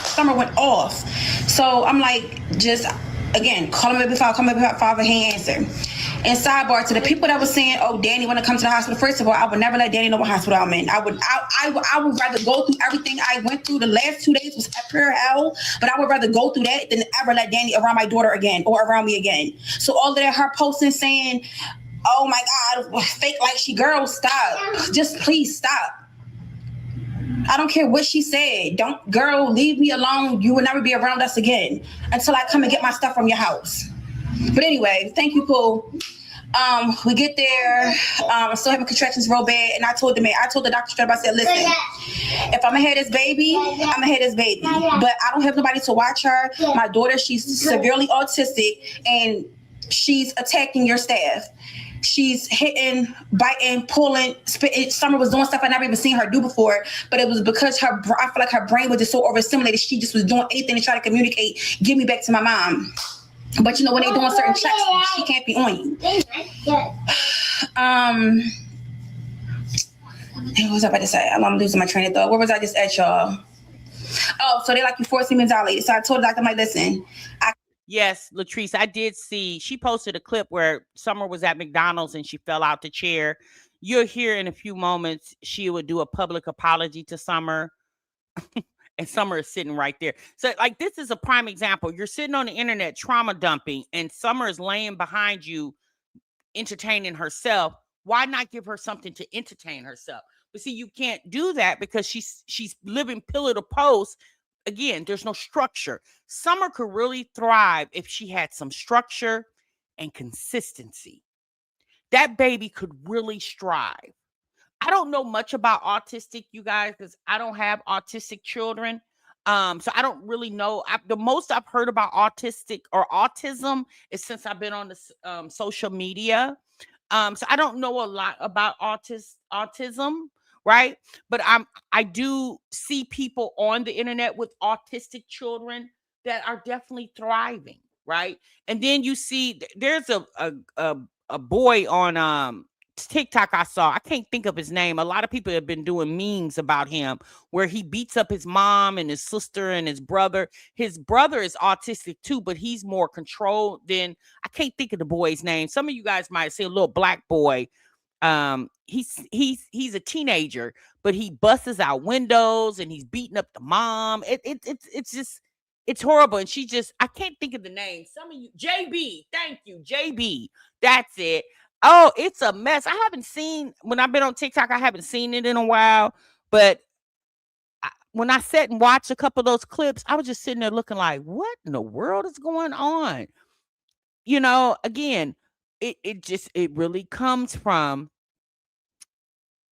Summer went off. So I'm like, just again, call me before father, he ain't answer. And sidebar to the people that were saying, oh, Danny want to come to the hospital. First of all, I would never let Danny know what hospital I'm in. I would rather go through everything I went through. The last 2 days was pure hell, but I would rather go through that than ever let Danny around my daughter again or around me again. So all of that, her posting saying, oh my God, fake like she, girl, stop. Just please stop. I don't care what she said. Don't, girl, leave me alone. You will never be around us again until I come and get my stuff from your house. But anyway, thank you, Pooh. We get there. I'm still having contractions real bad. And I told the doctor straight up, I said, listen, if I'm gonna have this baby, I'm gonna have this baby. But I don't have nobody to watch her. My daughter, she's severely autistic and she's attacking your staff. She's hitting, biting, pulling, spitting. Summer was doing stuff I never even seen her do before, but it was because I feel like her brain was just so overstimulated. She just was doing anything to try to communicate, give me back to my mom. But when they doing certain checks, she can't be on you. What was I about to say? I'm losing my train of thought. Where was I just at, y'all? Oh, so they like you 4 semen dilated. So I told the doctor, I'm like, listen, yes, Latrice, I did see, she posted a clip where Summer was at McDonald's and she fell out the chair. You'll hear in a few moments, she would do a public apology to Summer. And Summer is sitting right there. So like, this is a prime example. You're sitting on the internet trauma dumping and Summer is laying behind you, entertaining herself. Why not give her something to entertain herself? But see, you can't do that because she's living pillar to post. Again, there's no structure. Summer could really thrive if she had some structure and consistency. That baby could really strive. I don't know much about autistic, you guys, because I don't have autistic children. So I don't really know. The most I've heard about autistic or autism is since I've been on the social media. So I don't know a lot about autism, right? But I do see people on the internet with autistic children that are definitely thriving, right? And then you see there's a boy on TikTok I saw. I can't think of his name. A lot of people have been doing memes about him where he beats up his mom and his sister and his brother. His brother is autistic too, but he's more controlled than, I can't think of the boy's name. Some of you guys might say a little black boy. He's a teenager, but he busts out windows and he's beating up the mom. It's just, it's horrible. And I can't think of the name. Some of you, JB, thank you, JB. That's it. Oh, it's a mess. I haven't seen, when I've been on TikTok, I haven't seen it in a while. But when I sat and watched a couple of those clips, I was just sitting there looking like, what in the world is going on? Again, it really comes from,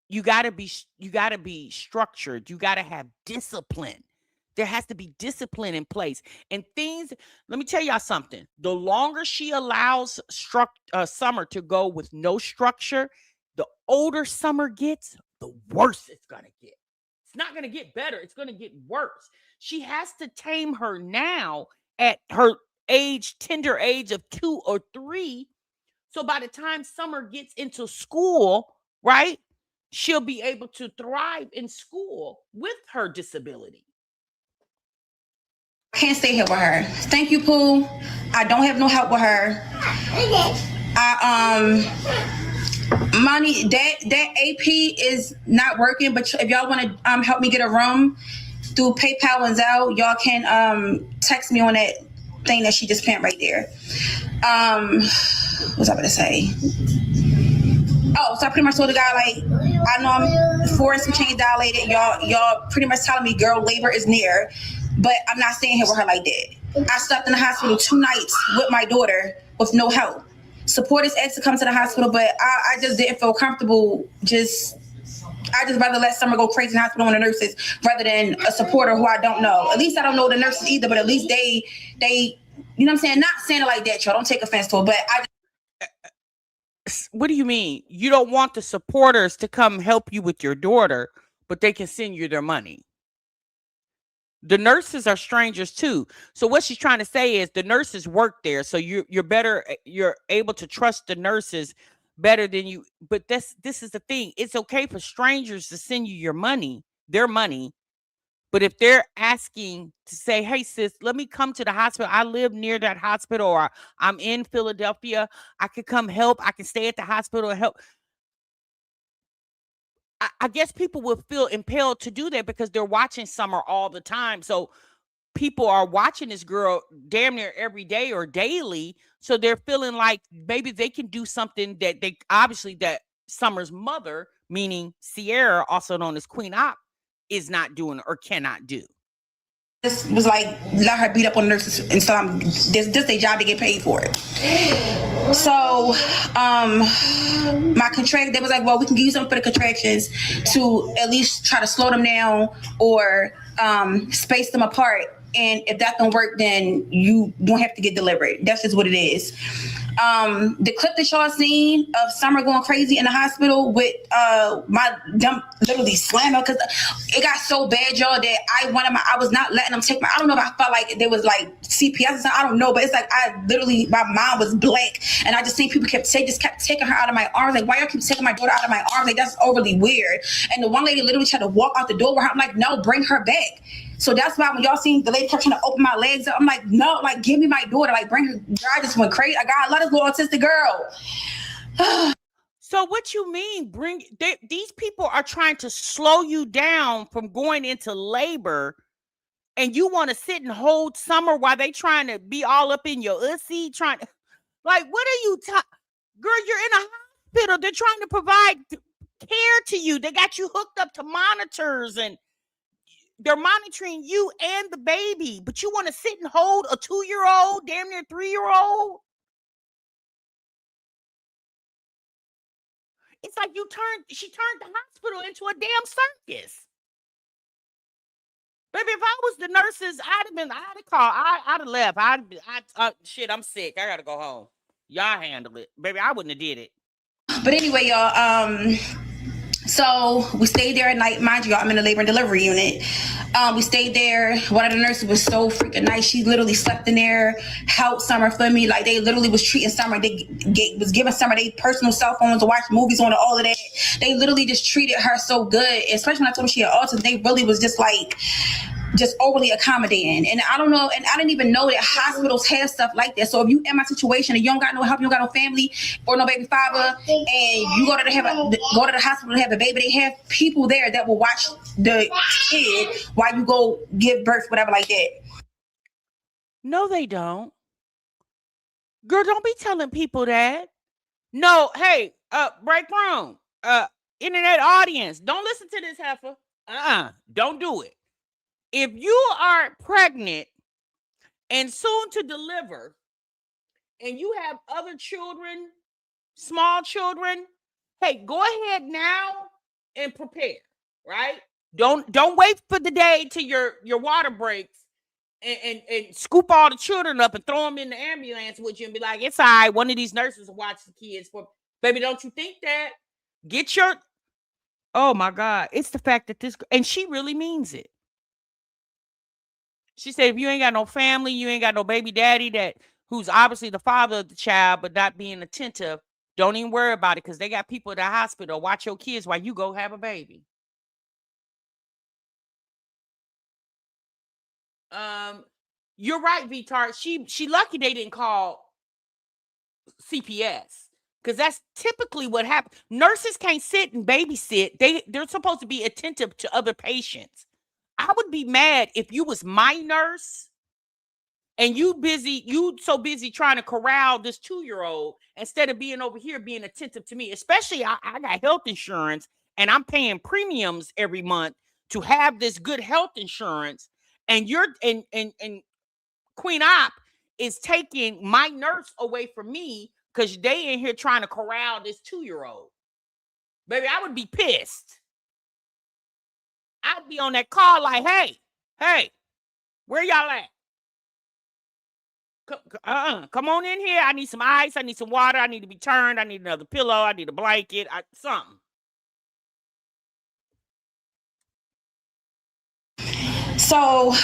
you got to be structured. You got to have discipline. There has to be discipline in place. And things, let me tell y'all something. The longer she allows Summer to go with no structure, the older Summer gets, the worse it's going to get. It's not going to get better. It's going to get worse. She has to tame her now at her tender age of 2 or 3. So by the time Summer gets into school, right, she'll be able to thrive in school with her disability. Can't stay here with her. Thank you, Pooh. I don't have no help with her. money that AP is not working. But if y'all want to help me get a room through PayPal and Zelle, y'all can text me on that thing that she just pinned right there. What's I about to say? Oh, so I pretty much told the guy, like, I know I'm foreign some change dilated. Y'all pretty much telling me, girl, labor is near, but I'm not staying here with her like that. I slept in the hospital 2 nights with my daughter with no help. Supporters asked to come to the hospital, but I just didn't feel comfortable. I just rather let Summer go crazy in the hospital on the nurses rather than a supporter who I don't know. At least I don't know the nurses either, but at least they, you know what I'm saying? Not saying it like that, y'all. Don't take offense to it, but What do you mean? You don't want the supporters to come help you with your daughter, but they can send you their money. The nurses are strangers too. So what she's trying to say is the nurses work there. So you're better, you're able to trust the nurses better than you. But this is the thing. It's okay for strangers to send you your money, their money. But if they're asking to say, hey, sis, let me come to the hospital. I live near that hospital, or I'm in Philadelphia. I could come help. I can stay at the hospital and help. I guess people will feel impelled to do that because they're watching Summer all the time. So people are watching this girl damn near every day or daily. So they're feeling like maybe they can do something that they obviously that Summer's mother, meaning Sierra, also known as Queen Opp, is not doing or cannot do. this was like, let her beat up on nurses and so this their job to get paid for it. So my contract, they was like, well, we can give you something for the contractions to at least try to slow them down or space them apart. And if that don't work, then you don't have to get delivered. That's just what it is. The clip that y'all seen of Summer going crazy in the hospital with them literally slamming, because it got so bad, y'all, that I was not letting them take I don't know if I felt like there was like CPS or something, I don't know, but it's like my mind was blank, and I just seen people kept taking her out of my arms. Like, why y'all keep taking my daughter out of my arms? Like, that's overly weird. And the one lady literally tried to walk out the door with her. I'm like, no, bring her back. So that's why when y'all seen the lady kept trying to open my legs up, I'm like, no, like, give me my daughter, like, bring her. I just went crazy. I love this little autistic girl. So what you mean? These people are trying to slow you down from going into labor, and you want to sit and hold Summer while they trying to be all up in your ussy, trying to, like, what are you girl, you're in a hospital. They're trying to provide care to you. They got you hooked up to monitors and they're monitoring you and the baby, but you want to sit and hold a 2-year-old, damn near 3-year-old. It's like she turned the hospital into a damn circus. Baby, if I was the nurses, I'd have called, I'd have left. Shit, I'm sick. I gotta go home. Y'all handle it. Baby, I wouldn't have did it. But anyway, y'all, so we stayed there at night. Mind you, y'all, I'm in the labor and delivery unit. We stayed there. One of the nurses was so freaking nice. She literally slept in there, helped Summer for me. Like, they literally was treating Summer. They was giving Summer their personal cell phones to watch movies on and all of that. They literally just treated her so good. Especially when I told her she had autism, they really was just like, just overly accommodating. And I don't know, and I didn't even know that hospitals have stuff like that. So if you in my situation and you don't got no help, you don't got no family or no baby father, and you go to the hospital to have a baby, they have people there that will watch the kid while you go give birth, whatever like that. No, they don't. Girl, don't be telling people that. No, hey, break room, internet audience, don't listen to this heifer. Don't do it. If you are pregnant and soon to deliver and you have other children, small children, hey, go ahead now and prepare, right? Don't wait for the day till your water breaks and scoop all the children up and throw them in the ambulance with you and be like, it's all right, one of these nurses will watch the kids for. Baby, don't you think that? Oh my God, it's the fact that and she really means it. She said, if you ain't got no family, you ain't got no baby daddy who's obviously the father of the child, but not being attentive, don't even worry about it, because they got people at the hospital. Watch your kids while you go have a baby. You're right, Vitar. She lucky they didn't call CPS, Because that's typically what happens. Nurses can't sit and babysit. They're supposed to be attentive to other patients. I would be mad if you was my nurse and you so busy trying to corral this 2-year-old instead of being over here being attentive to me. Especially I got health insurance and I'm paying premiums every month to have this good health insurance. And you're and Queen Opp is taking my nurse away from me because they in here trying to corral this 2-year-old. Baby, I would be pissed. I'd be on that call like, hey, where y'all at? Come on in here. I need some ice. I need some water. I need to be turned. I need another pillow. I need a blanket. Something. So,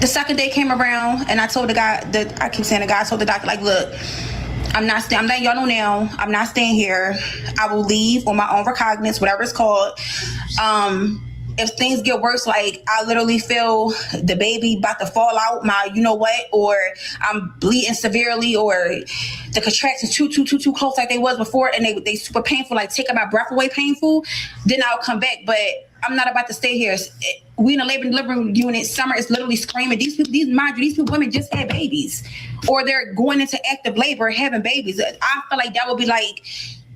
the second day came around, and I told the guy that I keep saying the guy told the doctor, like, look, I'm letting y'all know now, I'm not staying here. I will leave on my own recognizance, whatever it's called. If things get worse, like I literally feel the baby about to fall out, my you know what, or I'm bleeding severely, or the contractions too close like they was before, and they super painful, like taking my breath away painful, then I'll come back. But I'm not about to stay here. We in a labor and delivery unit. Summer is literally screaming. These women just had babies, or they're going into active labor having babies. I feel like that would be like,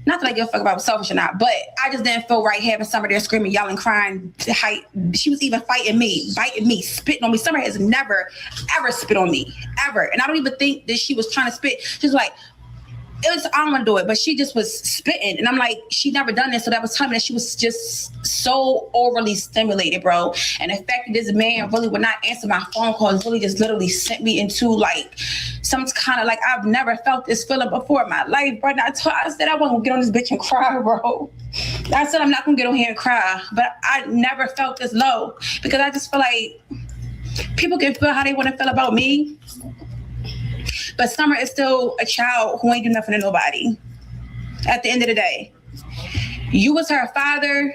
not that I give a fuck about selfish or not, but I just didn't feel right having Summer there screaming, yelling, crying. She was even fighting me, biting me, spitting on me. Summer has never, ever spit on me, ever. And I don't even think that she was trying to spit. She's like, I don't want to do it, but she just was spitting. And I'm like, she never done this. So that was telling me that she was just so overly stimulated, bro. And the fact that this man really would not answer my phone calls really just literally sent me into like some kind of like, I've never felt this feeling before in my life, bro. And I said, I wasn't going to get on this bitch and cry, bro. I said, I'm not going to get on here and cry. But I never felt this low because I just feel like people can feel how they want to feel about me. But Summer is still a child who ain't do nothing to nobody. At the end of the day, you was her father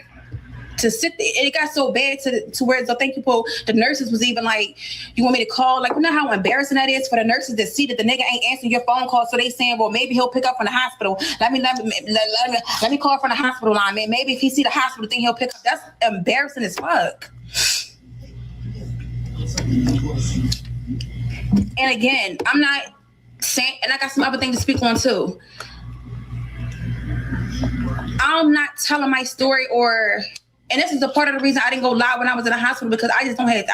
to sit there. It got so bad to where I think people, the nurses was even like, you want me to call? Like, you know how embarrassing that is for the nurses to see that the nigga ain't answering your phone call. So they saying, well, maybe he'll pick up from the hospital. Let me call from the hospital line, man. Maybe if he see the hospital thing, he'll pick up. That's embarrassing as fuck. And again, I'm not saying, and I got some other things to speak on too. I'm not telling my story and this is a part of the reason I didn't go live when I was in the hospital, because I just don't have,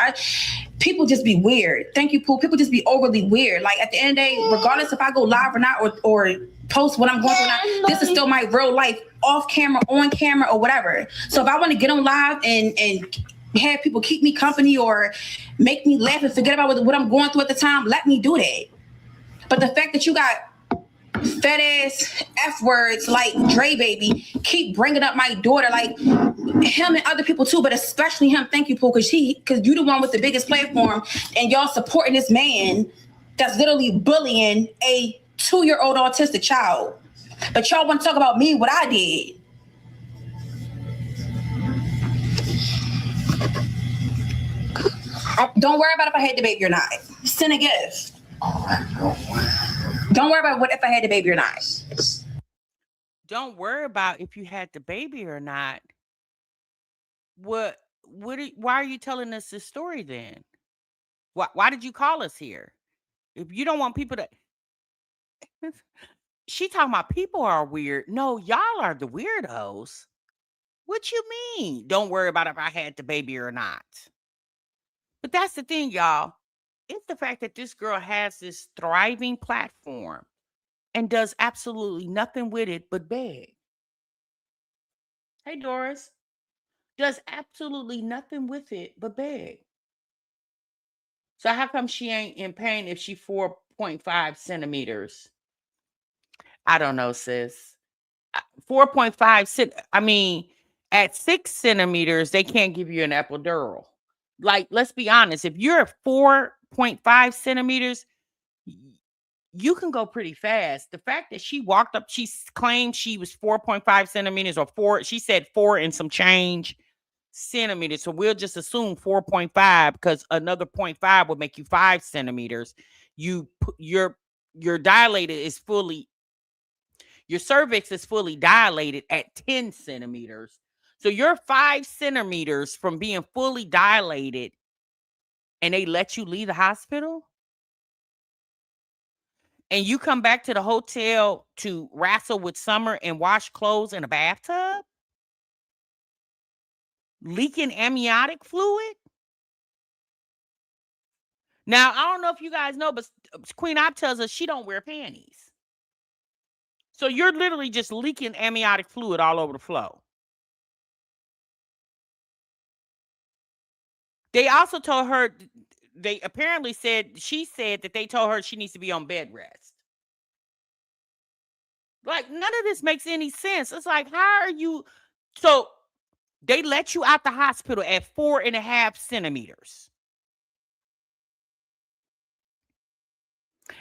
people just be weird. Thank you, Pooh. People just be overly weird. Like at the end of the day, regardless if I go live or not, or post what I'm going through or not, this is still my real life, off camera, on camera, or whatever. So if I want to get on live and have people keep me company or make me laugh and forget about what I'm going through at the time, let me do that. But the fact that you got fat ass F words like Dre baby keep bringing up my daughter, like him and other people too, but especially him. Thank you, Pooh, because you the one with the biggest platform, and y'all supporting this man that's literally bullying a 2-year-old autistic child. But y'all want to talk about me, what I did. Don't worry about if I had the baby or not. Send a gift. Don't worry about if I had the baby or not. Don't worry about if you had the baby or not. Why are you telling us this story then? Why did you call us here? If you don't want people to... She talking about people are weird. No, y'all are the weirdos. What you mean? Don't worry about if I had the baby or not. But that's the thing, y'all. It's the fact that this girl has this thriving platform and does absolutely nothing with it but beg. Hey, Doris. Does absolutely nothing with it but beg. So how come she ain't in pain if she 4.5 centimeters? I don't know, sis. 4.5 I mean, at 6 centimeters, they can't give you an epidural. Like, let's be honest. If you're 4.5 centimeters, you can go pretty fast. The fact that she walked up, she claimed she was 4.5 centimeters or 4. She said 4 and some change centimeters. So we'll just assume 4.5 because another 0.5 would make you 5 centimeters. Your dilated is fully. Your cervix is fully dilated at 10 centimeters. So you're 5 centimeters from being fully dilated, and they let you leave the hospital? And you come back to the hotel to wrestle with Summer and wash clothes in a bathtub? Leaking amniotic fluid? Now, I don't know if you guys know, but Queen Opp tells us she don't wear panties. So you're literally just leaking amniotic fluid all over the floor. They also told her, they apparently said, she said that they told her she needs to be on bed rest. Like, none of this makes any sense. It's like, how are you? So they let you out the hospital at 4.5 centimeters.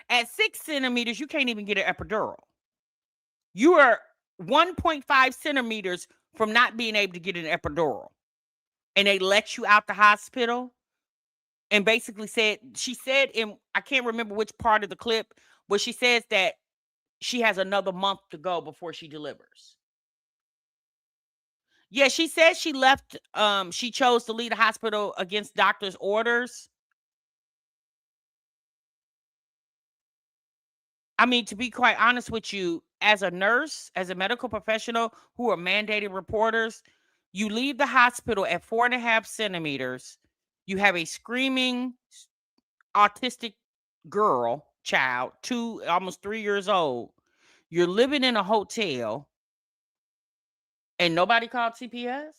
At 6 centimeters, you can't even get an epidural. You are 1.5 centimeters from not being able to get an epidural. And they let you out the hospital and basically said, she said in, I can't remember which part of the clip, but she says that she has another month to go before she delivers. Yeah, she said she left, she chose to leave the hospital against doctor's orders. I mean, to be quite honest with you, as a nurse, as a medical professional who are mandated reporters, you leave the hospital at 4.5 centimeters. You have a screaming autistic child, 2, almost 3 years old. You're living in a hotel and nobody called CPS?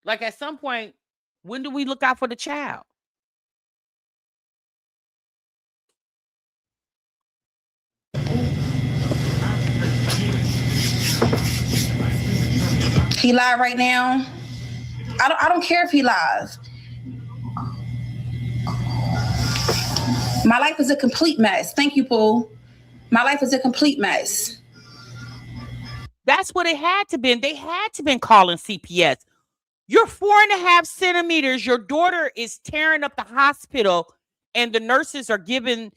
Like, at some point, when do we look out for the child? He live right now. I don't care if he live. My life is a complete mess. Thank you, Pooh. My life is a complete mess. That's what it had to be. They had to been calling CPS. You're 4.5 centimeters. Your daughter is tearing up the hospital, and the nurses are giving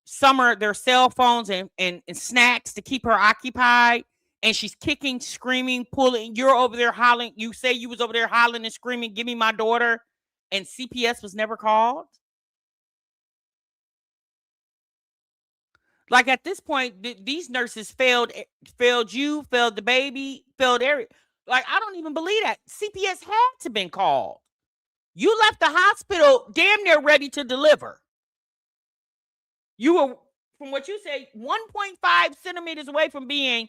Summer their cell phones and snacks to keep her occupied. And she's kicking, screaming, pulling. You're over there hollering. You say you was over there hollering and screaming, "Give me my daughter." And CPS was never called. Like, at this point, these nurses failed you, failed the baby, failed every. Like, I don't even believe that. CPS had to been called. You left the hospital damn near ready to deliver. You were, from what you say, 1.5 centimeters away from being,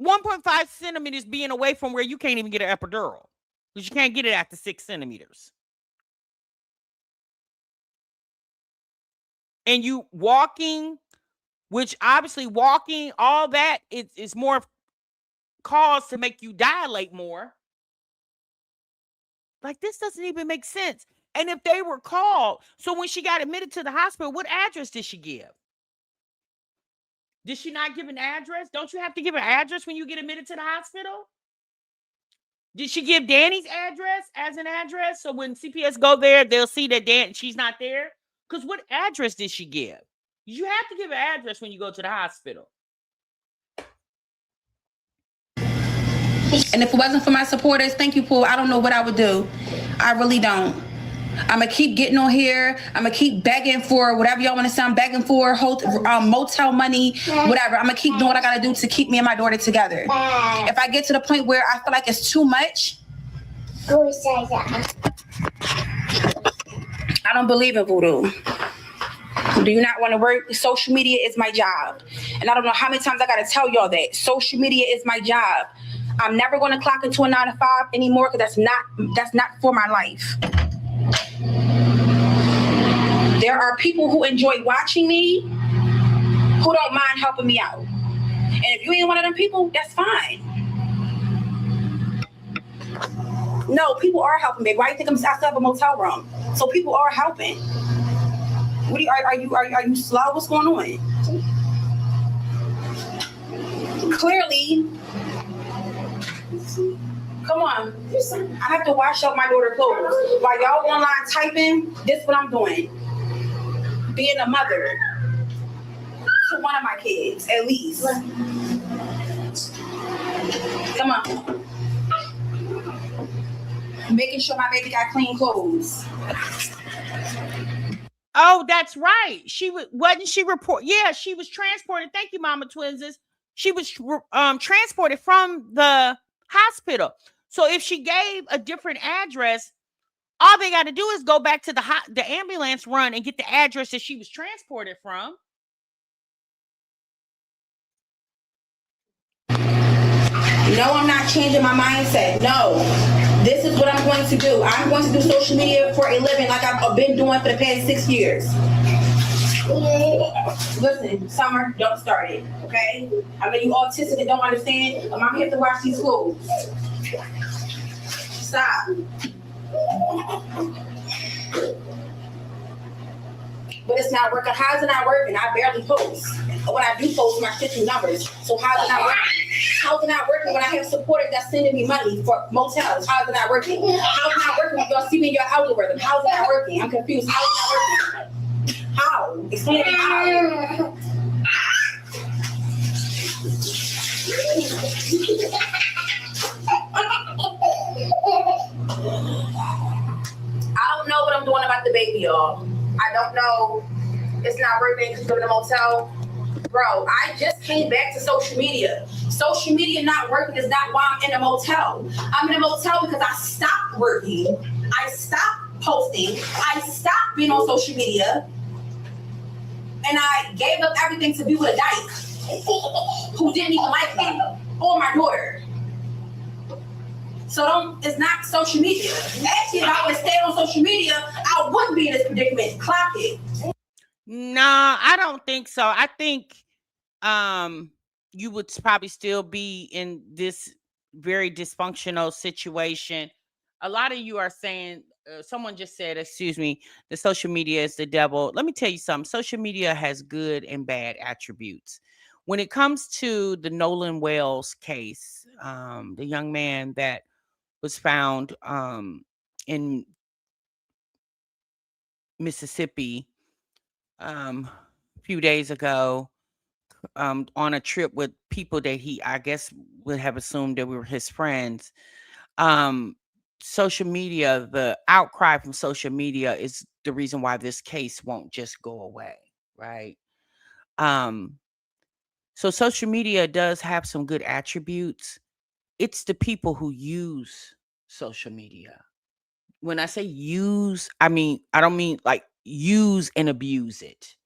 1.5 centimeters being away from where you can't even get an epidural. Because you can't get it after 6 centimeters. And you walking, which obviously walking, all that is more cause to make you dilate more. Like, this doesn't even make sense. And if they were called, so when she got admitted to the hospital, what address did she give? Did she not give an address? Don't you have to give an address when you get admitted to the hospital? Did she give Danny's address as an address? So when CPS go there, they'll see that she's not there? Because what address did she give? You have to give an address when you go to the hospital. And if it wasn't for my supporters, thank you, Pooh, I don't know what I would do. I really don't. I'm going to keep getting on here. I'm going to keep begging for whatever y'all want to say. I'm begging for motel money, whatever. I'm going to keep doing what I got to do to keep me and my daughter together. If I get to the point where I feel like it's too much, I don't believe in voodoo. Do you not want to work? Social media is my job. And I don't know how many times I got to tell y'all that. Social media is my job. I'm never going to clock into a 9 to 5 anymore because that's not for my life. There are people who enjoy watching me who don't mind helping me out. And if you ain't one of them people, that's fine. No, people are helping me. Why do you think I still have a motel room? So people are helping. What are you slow? What's going on? Clearly, come on. I have to wash up my daughter's clothes. While y'all online typing, this is what I'm doing. being a mother to one of my kids, at least. Come on. Making sure my baby got clean clothes. Oh, that's right. Wasn't she report? Yeah, she was transported. Thank you, Mama Twinses. She was transported from the hospital. So if she gave a different address, all they got to do is go back to the ambulance run and get the address that she was transported from. No, I'm not changing my mindset. No, this is what I'm going to do. I'm going to do social media for a living like I've been doing for the past 6 years. Listen, Summer, don't start it, okay? I mean, you autistic and don't understand. I'm here to watch these clothes. Stop. But it's not working. How's it not working? I barely post. When I do post, my shit do numbers. So how's it not working? How's it not working when I have supporters that's sending me money for motels? How's it not working? How's it not working when y'all see me in your algorithm? How's it not working? I'm confused. How's it not working? How? Explain to me how. I don't know what I'm doing about the baby, y'all. I don't know. It's not working because we're in a motel. Bro, I just came back to social media. Social media not working is not why I'm in a motel. I'm in a motel because I stopped working. I stopped posting. I stopped being on social media. And I gave up everything to be with a dyke who didn't even like me or my daughter. So it's not social media. Actually, if I would have stayed on social media, I wouldn't be in this predicament. Clock it. Nah, I don't think so. I think you would probably still be in this very dysfunctional situation. A lot of you are saying, someone just said, excuse me, the social media is the devil. Let me tell you something. Social media has good and bad attributes. When it comes to the Nolan Wells case, the young man that was found in Mississippi a few days ago, on a trip with people that he, I guess, would have assumed that we were his friends. Um, Social media, the outcry from social media is the reason why this case won't just go away, right? Um, so social media does have some good attributes. It's the people who use social media. When I say use, I don't mean like use and abuse it.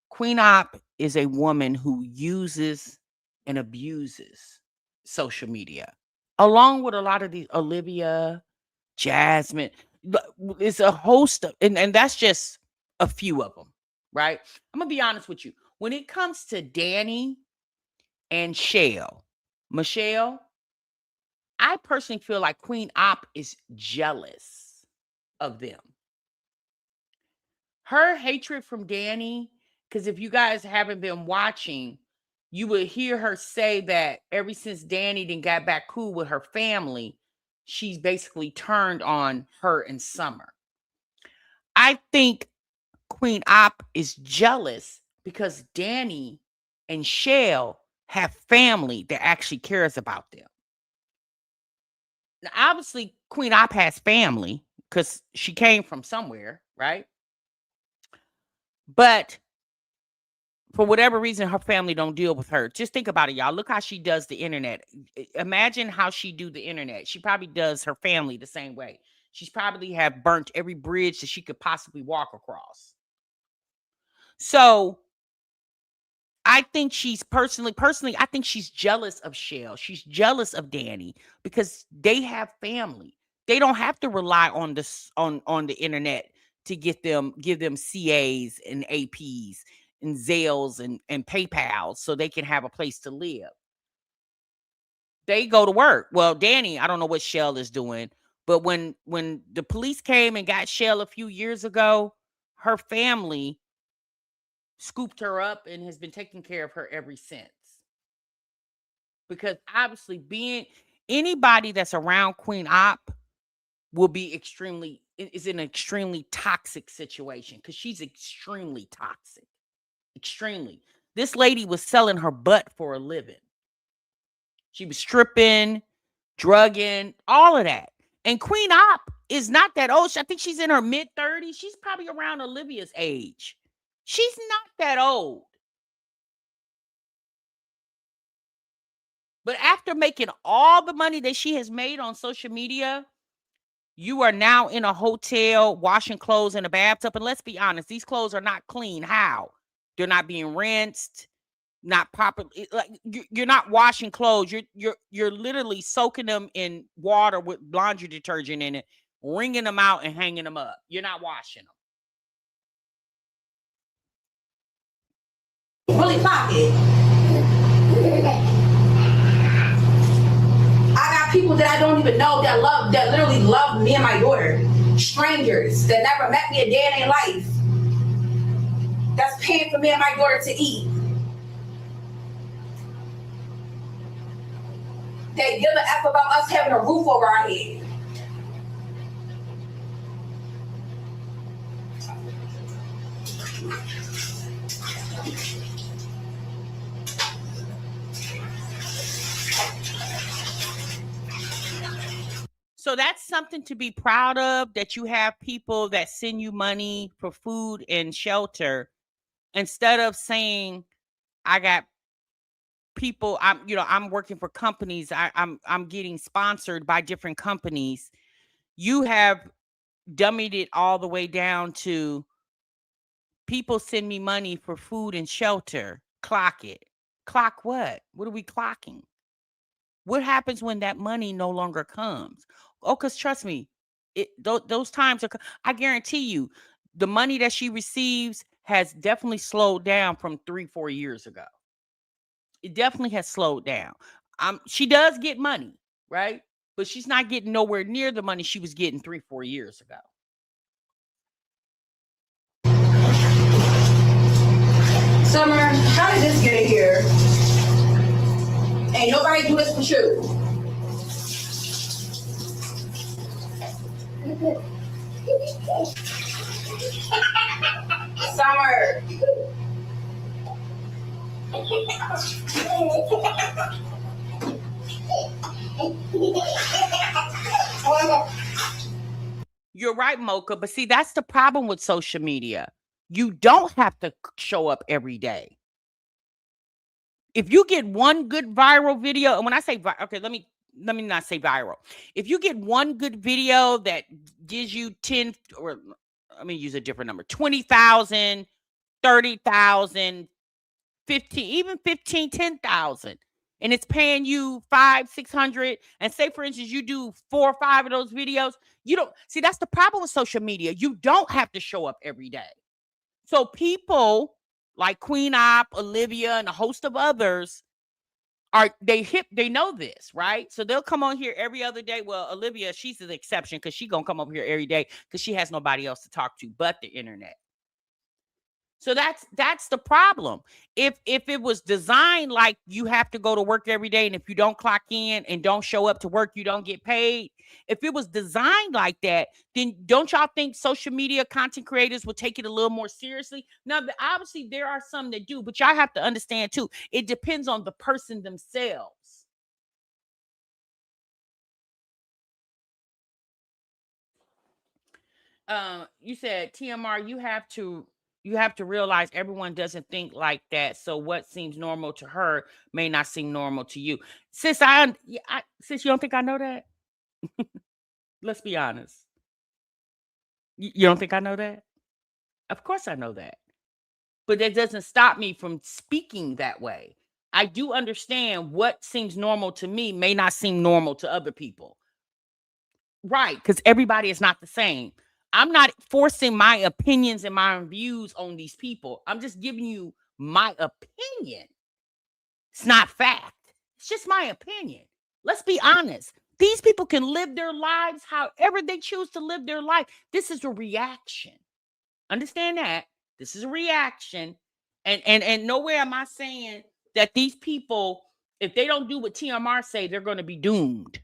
Queen Opp is a woman who uses and abuses social media, along with a lot of these Olivia, Jasmine. It's a host of, and that's just a few of them, right? I'm gonna be honest with you. When it comes to Danny and Michelle, I personally feel like Queen Opp is jealous of them. Her hatred from Danny, because if you guys haven't been watching, you would hear her say that ever since Danny then got back cool with her family, she's basically turned on her and Summer. I think Queen Opp is jealous because Danny and Shell have family that actually cares about them. Now, obviously, Queen Opp has family because she came from somewhere, right? But for whatever reason, her family don't deal with her. Just think about it, y'all. Look how she does the internet. Imagine how she do the internet. She probably does her family the same way. She's probably have burnt every bridge that she could possibly walk across. So I think she's personally, I think she's jealous of Shell. She's jealous of Danny because they have family. They don't have to rely on this on the internet to give them CAs and APs and Zales and PayPal so they can have a place to live. They go to work. Well, Danny, I don't know what Shell is doing, but when the police came and got Shell a few years ago, her family scooped her up and has been taking care of her ever since. Because obviously being anybody that's around Queen Opp will be extremely is in an extremely toxic situation because she's extremely toxic. Extremely. This lady was selling her butt for a living. She was stripping, drugging, all of that. And Queen Opp is not that old. I think she's in her mid-30s. She's probably around Olivia's age. She's not that old. But after making all the money that she has made on social media, you are now in a hotel washing clothes in a bathtub. And let's be honest, these clothes are not clean. How? They're not being rinsed, not properly. Like you're not washing clothes. You're literally soaking them in water with laundry detergent in it, wringing them out and hanging them up. You're not washing them. Really pocket. I got people that I don't even know that literally love me and my daughter. Strangers that never met me a day in their life. That's paying for me and my daughter to eat. They give a F about us having a roof over our head. So that's something to be proud of, that you have people that send you money for food and shelter instead of saying, I got people, I'm working for companies, I'm getting sponsored by different companies. You have dummied it all the way down to people send me money for food and shelter. Clock it. Clock what? What are we clocking? What happens when that money no longer comes? Oh, because trust me, those times are. I guarantee you, the money that she receives has definitely slowed down from 3-4 years ago. It definitely has slowed down. She does get money, right? But she's not getting nowhere near the money she was getting 3-4 years ago. Summer, how did this get in here? Ain't nobody do this for you. Summer. You're right, Mocha. But see, that's the problem with social media. You don't have to show up every day. If you get one good viral video, and when I say okay, let me not say viral. If you get one good video that gives you 10, or let me use a different number, 20,000, 30,000, 15, even 15, 10,000, and it's paying you 500-600, and say for instance you do 4 or 5 of those videos, you don't see, that's the problem with social media. You don't have to show up every day. So people like Queen Opp, Olivia, and a host of others they know this, right? So they'll come on here every other day. Well, Olivia, she's an exception because she's gonna come over here every day because she has nobody else to talk to but the internet. So that's the problem. If it was designed like you have to go to work every day, and if you don't clock in and don't show up to work, you don't get paid. If it was designed like that, then don't y'all think social media content creators would take it a little more seriously? Now, obviously there are some that do, but y'all have to understand too, it depends on the person themselves. You said, TMR, you have to realize everyone doesn't think like that. So what seems normal to her may not seem normal to you. Sis, sis, you don't think I know that? Let's be honest. You don't think I know that? Of course I know that. But that doesn't stop me from speaking that way. I do understand what seems normal to me may not seem normal to other people. Right, because everybody is not the same. I'm not forcing my opinions and my views on these people. I'm just giving you my opinion. It's not fact. It's just my opinion. Let's be honest. These people can live their lives however they choose to live their life. This is a reaction. Understand that. This is a reaction. And nowhere am I saying that these people, if they don't do what TMR say, they're going to be doomed.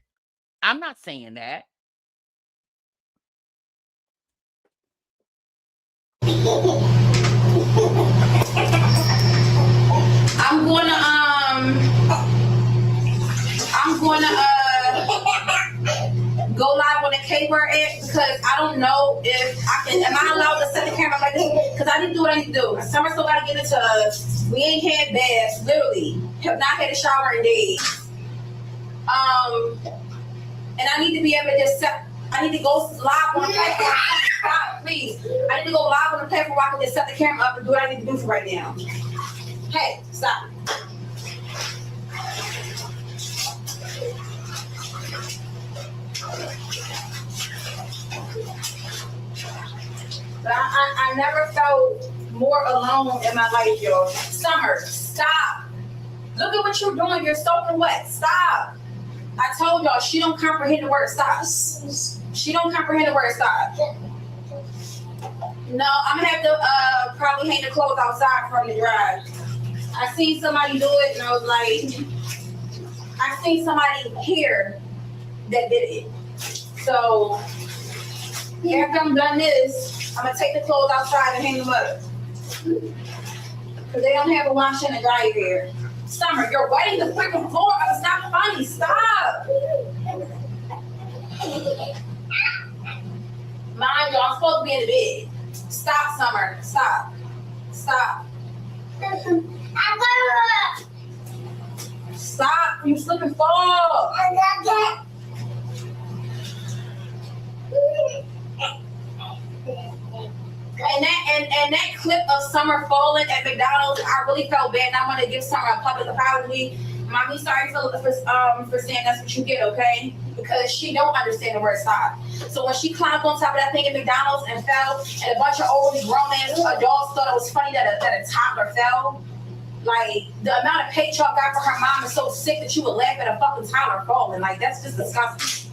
I'm not saying that. I'm gonna go live on the K-Word app because I don't know if I can. Am I allowed to set the camera like this? Because I need to do what I need to do. Summer still gotta get into us. We ain't had baths, literally. Have not had a shower in days. And I need to be able to just set. I need to go live on the platform. Stop, please. I need to go live on the platform where I can just set the camera up and do what I need to do for right now. Hey, stop. But I never felt more alone in my life, y'all. Summer, stop. Look at what you're doing. You're soaking wet. Stop. I told y'all, she don't comprehend the word stop. She don't comprehend the word stop. No, I'm gonna have to probably hang the clothes outside from the dry. I seen somebody do it and I was like, I seen somebody here that did it. So after I'm done this, I'm gonna take the clothes outside and hang them up. Because they don't have a washer and a dryer here. Summer, you're wetting the freaking floor. It's not funny. Stop. Mind you, I'm supposed to be in the bed. Stop, Summer. Stop. Stop. Stop. You slip and fall. And that clip of Summer falling at McDonald's, I really felt bad. And I want to give Summer a public apology. Mommy, sorry for saying that's what you get, okay? Because she don't understand the word stop. So when she climbed on top of that thing at McDonald's and fell, and a bunch of overly grown ass adults thought it was funny that a toddler fell. Like, the amount of pay Chuck got for her mom is so sick that you would laugh at a fucking toddler falling. Like, that's just disgusting.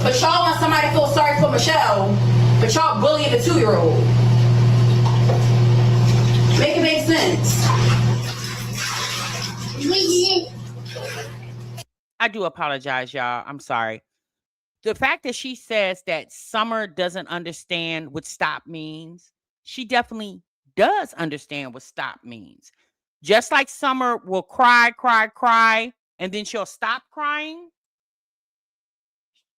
But y'all want somebody to feel sorry for Michelle, but y'all bullying the 2-year-old. Make it make sense. I do apologize, y'all. I'm sorry. The fact that she says that Summer doesn't understand what stop means, she definitely does understand what stop means. Just like Summer will cry, and then she'll stop crying.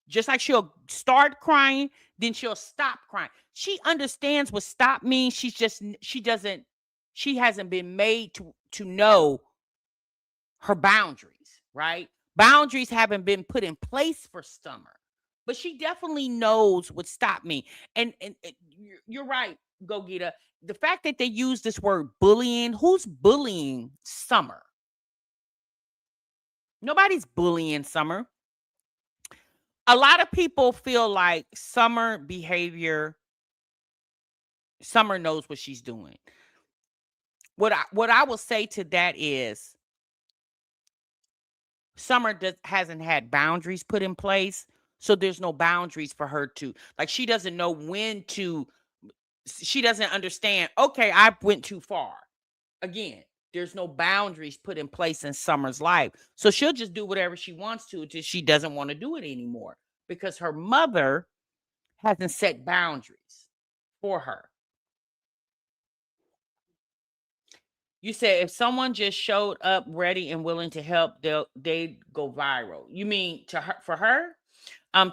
Just like she'll start crying, then she'll stop crying. She understands what stop means. She hasn't been made to know her boundaries, right? Boundaries haven't been put in place for Summer, but she definitely knows what stop means. And you're right, Go Gita. The fact that they use this word bullying, who's bullying Summer? Nobody's bullying Summer. A lot of people feel like Summer behavior, Summer knows what she's doing. What I will say to that is Summer hasn't had boundaries put in place, so there's no boundaries for her to, like, she doesn't know when to, she doesn't understand, okay, I went too far. Again, there's no boundaries put in place in Summer's life. So she'll just do whatever she wants to until she doesn't want to do it anymore because her mother hasn't set boundaries for her. You said if someone just showed up ready and willing to help, they'd go viral. You mean for her?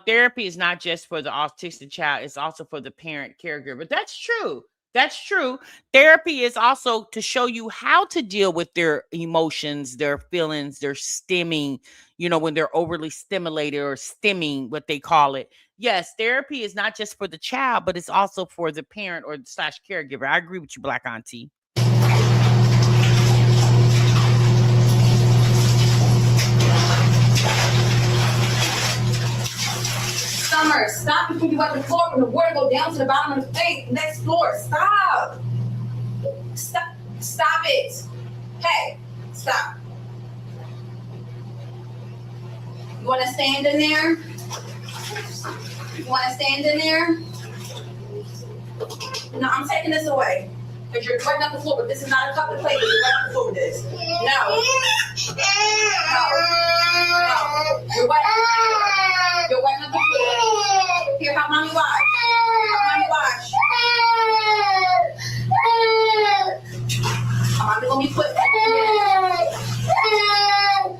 Therapy is not just for the autistic child, it's also for the parent caregiver. That's true. That's true. Therapy is also to show you how to deal with their emotions, their feelings, their stimming, when they're overly stimulated or stimming, what they call it. Yes, therapy is not just for the child, but it's also for the parent or / caregiver. I agree with you, Black Auntie. Summer, stop before you wipe the floor from the water go down to the bottom of the thing. Next floor. Stop. Stop it. Hey, stop. You want to stand in there? You want to stand in there? No, I'm taking this away. Because you're wetting up the floor, but this is not a cup to play with. You're wetting up the floor with this. No. No. You're wetting up the floor. Here, help mommy wash. Help mommy wash. Mommy gonna be quick.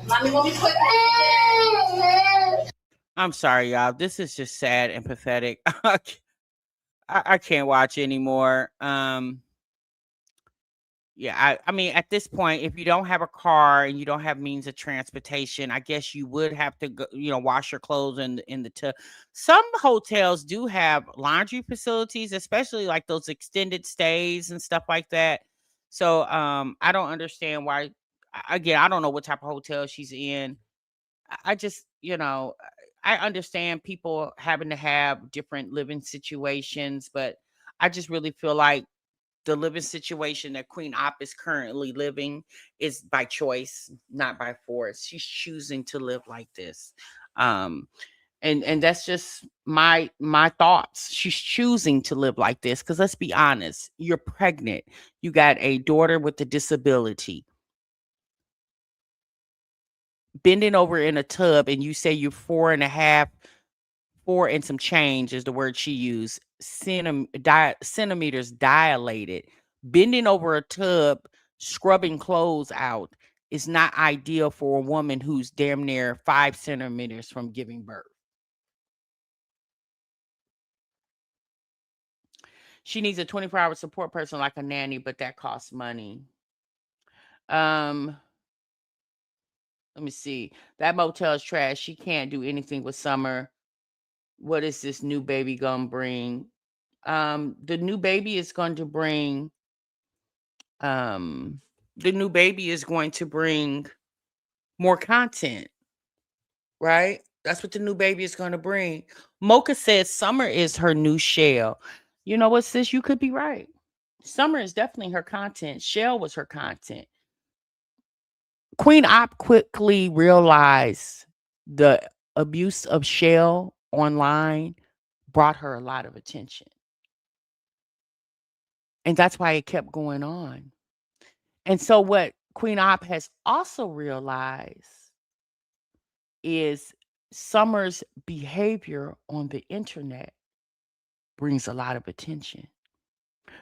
Mommy gonna be quick. I'm sorry, y'all. This is just sad and pathetic. I can't watch anymore. Yeah, I mean, at this point, if you don't have a car and you don't have means of transportation, I guess you would have to go, wash your clothes in the tub. Some hotels do have laundry facilities, especially like those extended stays and stuff like that. So I don't understand why. Again, I don't know what type of hotel she's in. I just, I understand people having to have different living situations, but I just really feel like the living situation that Queen Opp is currently living is by choice, not by force. She's choosing to live like this. And that's just my thoughts. She's choosing to live like this because let's be honest, you're pregnant. You got a daughter with a disability. Bending over in a tub and you say you're 4 and some change is the word she used, centimeters dilated. Bending over a tub, scrubbing clothes out is not ideal for a woman who's damn near 5 centimeters from giving birth. She needs a 24-hour support person like a nanny, but that costs money. Let me see. That motel is trash. She can't do anything with Summer. What is this new baby gonna bring? The new baby is going to bring more content, right? That's what the new baby is going to bring. Mocha says Summer is her new Shell. You know what, sis? You could be right. Summer is definitely her content. Shell was her content. Queen Opp quickly realized the abuse of Shell online brought her a lot of attention. And that's why it kept going on. And so what Queen Opp has also realized is Summer's behavior on the internet brings a lot of attention.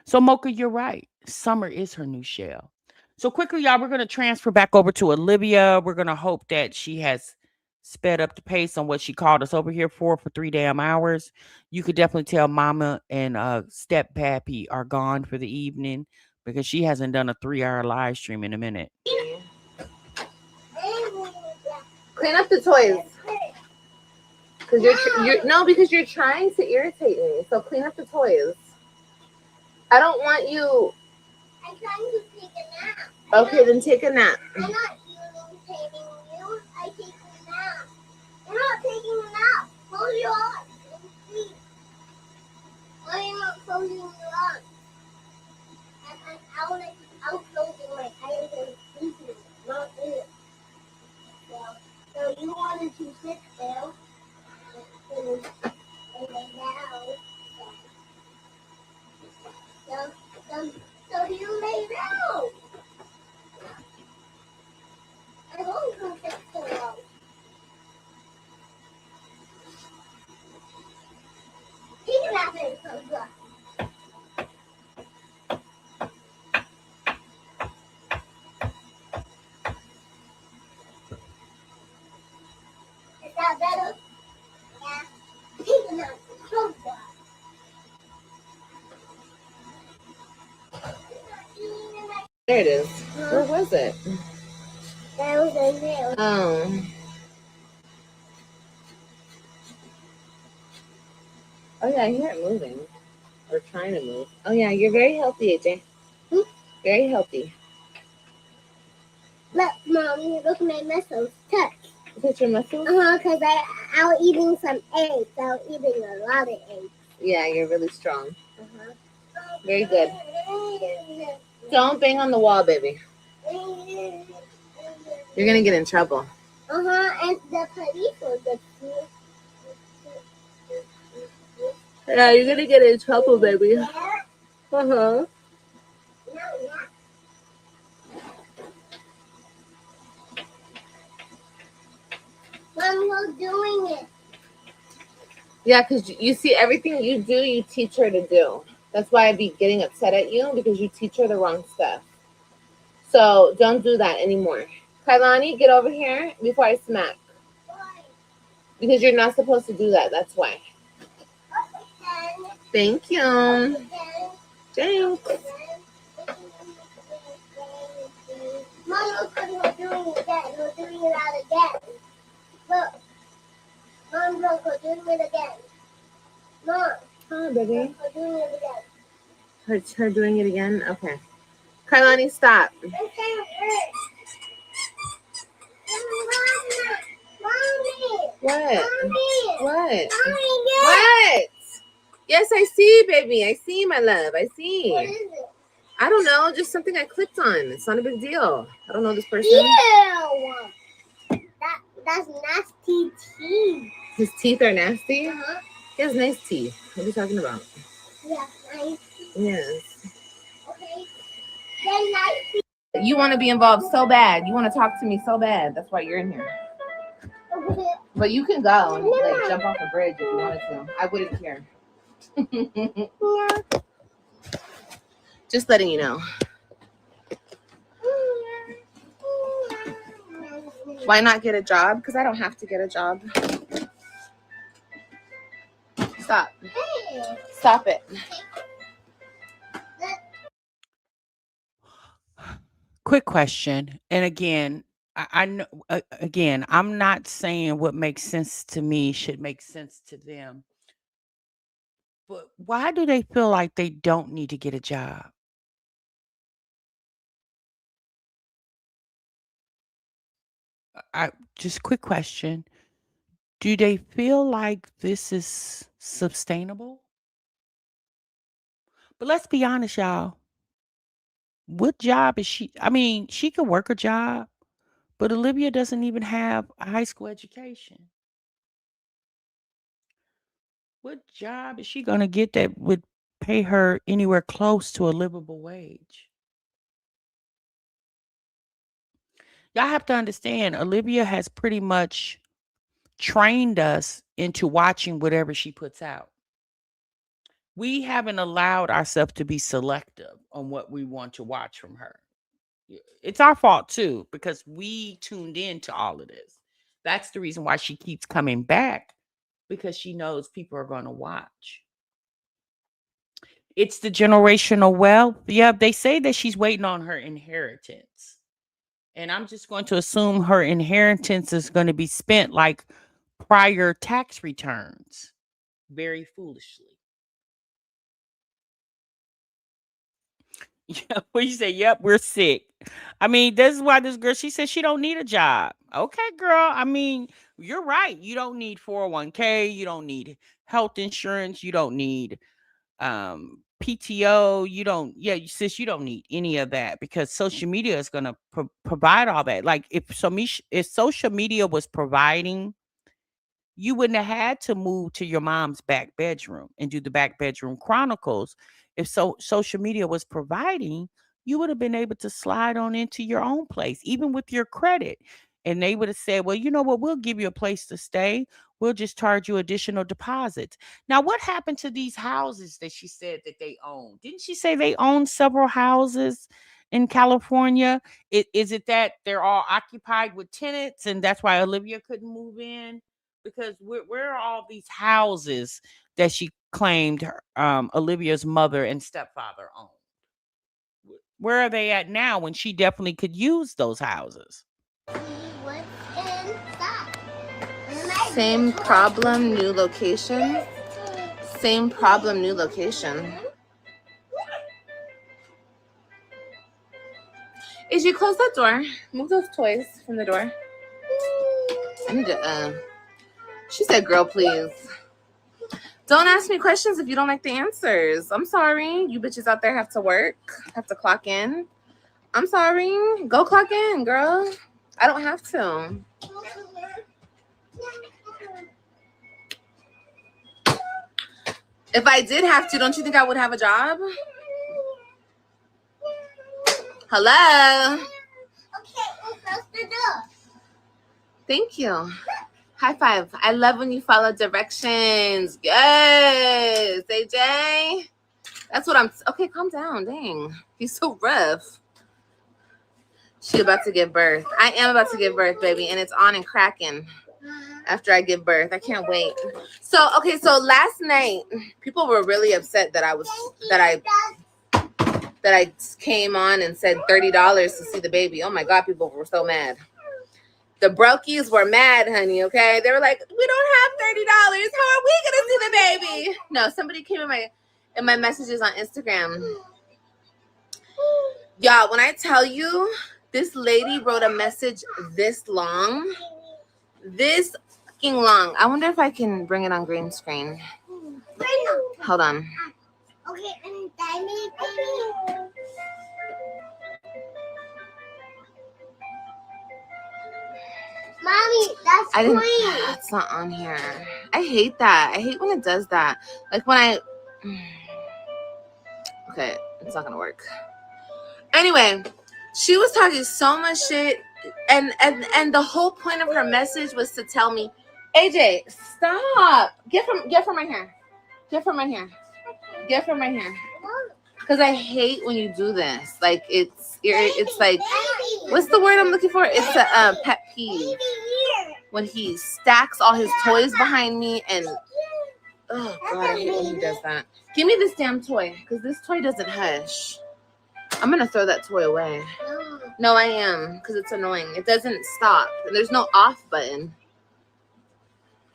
So Mocha, you're right. Summer is her new Shell. So quickly, y'all, we're going to transfer back over to Olivia. We're going to hope that she has sped up the pace on what she called us over here for 3 damn hours. You could definitely tell Mama and Step Pappy are gone for the evening because she hasn't done a 3-hour live stream in a minute. Clean up the toys. Because you're trying to irritate me. So clean up the toys. I don't want you. I'm trying to take a nap. Okay, then take a nap. I'm not irritating you. I take a nap. I'm not taking a nap. Close your eyes and sleep. Why are you not closing your eyes? I'll close my eyes and sleep, not it. So you wanted to sit there and lay down. So you lay down. I won't go sit so long. Take a nap and close your eyes. Is that better? Yeah. Take a nap and close your eyes. There it is. Where was it? That was in there. Oh yeah, I hear it moving. Or trying to move. Oh yeah, you're very healthy, AJ. Very healthy. Look, Mommy, look at my muscles. Touch. Touch your muscles? Because I was eating some eggs. I was eating a lot of eggs. Yeah, you're really strong. Uh-huh. Very good. Don't bang on the wall, baby. You're gonna get in trouble. And the police will get you. Yeah, you're gonna get in trouble, baby. Uh-huh. Mom was doing it. Yeah, because you see, everything you do, you teach her to do. That's why I'd be getting upset at you, because you teach her the wrong stuff. So don't do that anymore. Kailani, get over here before I smack. Why? Because you're not supposed to do that. That's why. Thank you. Thanks. Mom, look what we're doing again. We're doing it out again. Look. Mom, look, we're doing it again. Mom. Hi, baby. Look, we're doing it again. Her doing it again? Okay. Kailani, stop. It can't hurt. Mommy. What? Mommy. What? Mommy, What? Yes, I see, baby. I see, my love. I see. What is it? I don't know. Just something I clicked on. It's not a big deal. I don't know this person. Ew. That's nasty teeth. His teeth are nasty? Uh-huh. He has nice teeth. What are you talking about? Yeah, nice. Yes. Okay. They're nice. You want to be involved so bad. You want to talk to me so bad. That's why you're in here. Okay. But you can go and like jump off a bridge if you wanted to. I wouldn't care. Just letting you know. Why not get a job? Because I don't have to get a job. Stop. Hey. Stop it. Quick question. And again, I know, again, I'm not saying what makes sense to me should make sense to them. But why do they feel like they don't need to get a job? I just quick question. Do they feel like this is sustainable? But let's be honest, y'all. What job is she? I mean, she could work a job, but Olivia doesn't even have a high school education. What job is she going to get that would pay her anywhere close to a livable wage? Y'all have to understand, Olivia has pretty much trained us into watching whatever she puts out. We haven't allowed ourselves to be selective on what we want to watch from her. It's our fault too, because we tuned into all of this. That's the reason why she keeps coming back, because she knows people are going to watch. It's the generational wealth. Yeah, they say that she's waiting on her inheritance. And I'm just going to assume her inheritance is going to be spent like prior tax returns, very foolishly. Yeah, what you say? Yep, we're sick. I mean, this is why this girl, she said she don't need a job. Okay, girl. I mean, you're right. You don't need 401k. You don't need health insurance. You don't need PTO. You don't, yeah, sis, you don't need any of that, because social media is going to provide all that. Like if social media was providing, you wouldn't have had to move to your mom's back bedroom and do the back bedroom chronicles. If social media was providing, you would have been able to slide on into your own place, even with your credit. And they would have said, well, you know what, we'll give you a place to stay. We'll just charge you additional deposits. Now, what happened to these houses that she said that they own? Didn't she say they own several houses in California? Is it that they're all occupied with tenants and that's why Olivia couldn't move in? Because where are all these houses that she claimed Olivia's mother and stepfather owned? Where are they at now when she definitely could use those houses? What's inside? Same problem, new location. Same problem, new location. Is you close that door? Move those toys from the door. I need to She said, girl, please. Don't ask me questions if you don't like the answers. I'm sorry. You bitches out there have to work, have to clock in. I'm sorry. Go clock in, girl. I don't have to. If I did have to, don't you think I would have a job? Hello? Okay, we'll close the door. Thank you. High five. I love when you follow directions. Yes. AJ. That's what I'm... Okay, calm down. Dang. He's so rough. She about to give birth. I am about to give birth, baby, and it's on and cracking after I give birth. I can't wait. So, okay, so last night, people were really upset that I came on and said $30 to see the baby. Oh my God, people were so mad. The brokies were mad, honey, okay? They were like, we don't have $30. How are we gonna see the baby? No, somebody came in my messages on Instagram. Y'all, when I tell you, this lady wrote a message this long. This fucking long. I wonder if I can bring it on green screen. Hold on. Okay, and baby. Mommy, that's Queen. It's not on here. I hate that. I hate when it does that. Like when I... Okay, it's not gonna work. Anyway, she was talking so much shit, and the whole point of her message was to tell me, AJ, stop. Get from my hair. Get from my hair. Get from my hair. Because I hate when you do this. Like it's like, what's the word I'm looking for? It's a pet peeve. When he stacks all his toys behind me and oh God, I hate when he does that. Give me this damn toy, because this toy doesn't hush. I'm gonna throw that toy away. No, I am, because it's annoying. It doesn't stop. And there's no off button.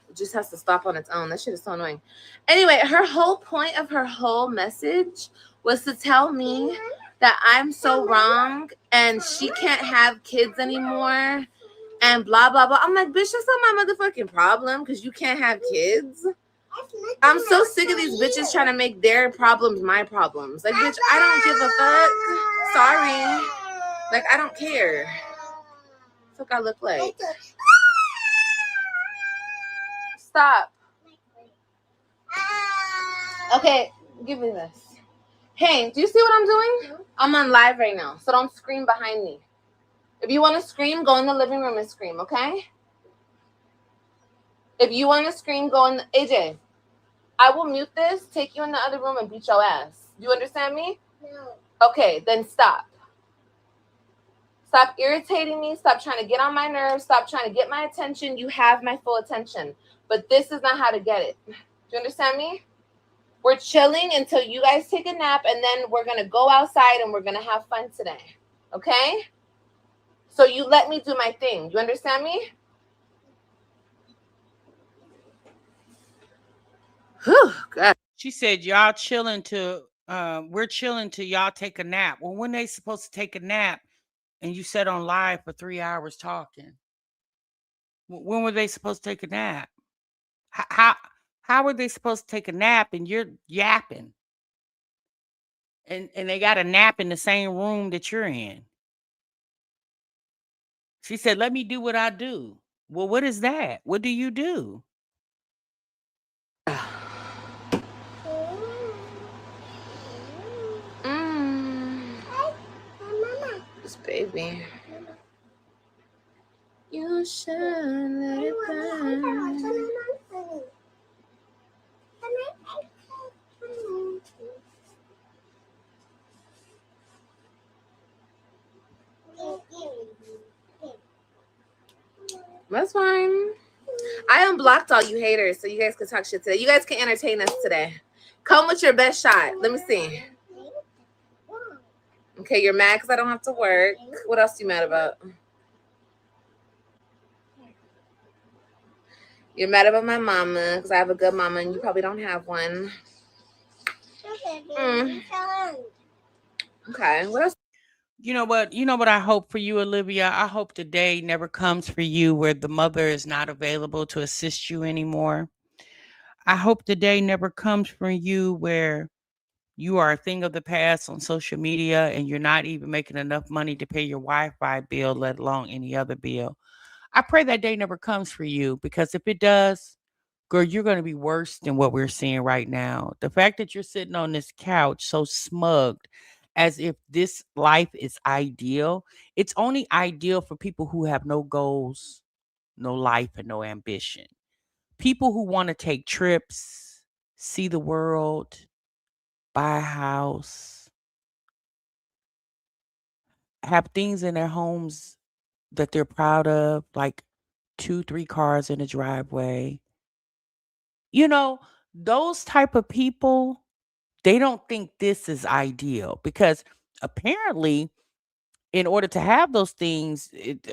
It just has to stop on its own. That shit is so annoying. Anyway, her whole point of her whole message was to tell me that I'm so wrong and she can't have kids anymore and blah, blah, blah. I'm like, bitch, that's not my motherfucking problem because you can't have kids. I'm so sick of these bitches trying to make their problems my problems. Like, bitch, I don't give a fuck. Sorry. Like, I don't care. What the fuck I look like? Stop. Okay, give me this. Hey, do you see what I'm doing? I'm on live right now, so don't scream behind me. If you want to scream, go in the living room and scream, okay? If you want to scream, go in the... AJ, I will mute this, take you in the other room, and beat your ass. Do you understand me? No. Okay, then stop. Stop irritating me. Stop trying to get on my nerves. Stop trying to get my attention. You have my full attention. But this is not how to get it. Do you understand me? We're chilling until you guys take a nap, and then we're going to go outside, and we're going to have fun today. Okay? So you let me do my thing. You understand me? Whew, God. She said, y'all chilling to, we're chilling till y'all take a nap. Well, when they supposed to take a nap and you sat on live for 3 hours talking? When were they supposed to take a nap? How were they supposed to take a nap and you're yapping? And they got a nap in the same room that you're in. She said, let me do what I do. Well, what is that? What do you do? This baby. You should let it burn. That's fine. I unblocked all you haters so you guys can talk shit today. You guys can entertain us today. Come with your best shot. Let me see. Okay, you're mad because I don't have to work. What else are you mad about? You're mad about my mama because I have a good mama and you probably don't have one. Okay, what else? You know what? You know what I hope for you, Olivia? I hope the day never comes for you where the mother is not available to assist you anymore. I hope the day never comes for you where you are a thing of the past on social media and you're not even making enough money to pay your Wi-Fi bill, let alone any other bill. I pray that day never comes for you, because if it does, girl, you're going to be worse than what we're seeing right now. The fact that you're sitting on this couch so smugged as if this life is ideal, it's only ideal for people who have no goals, no life, and no ambition. People who want to take trips, see the world, buy a house, have things in their homes that they're proud of, like two, three cars in a driveway. You know, those type of people, they don't think this is ideal, because apparently in order to have those things,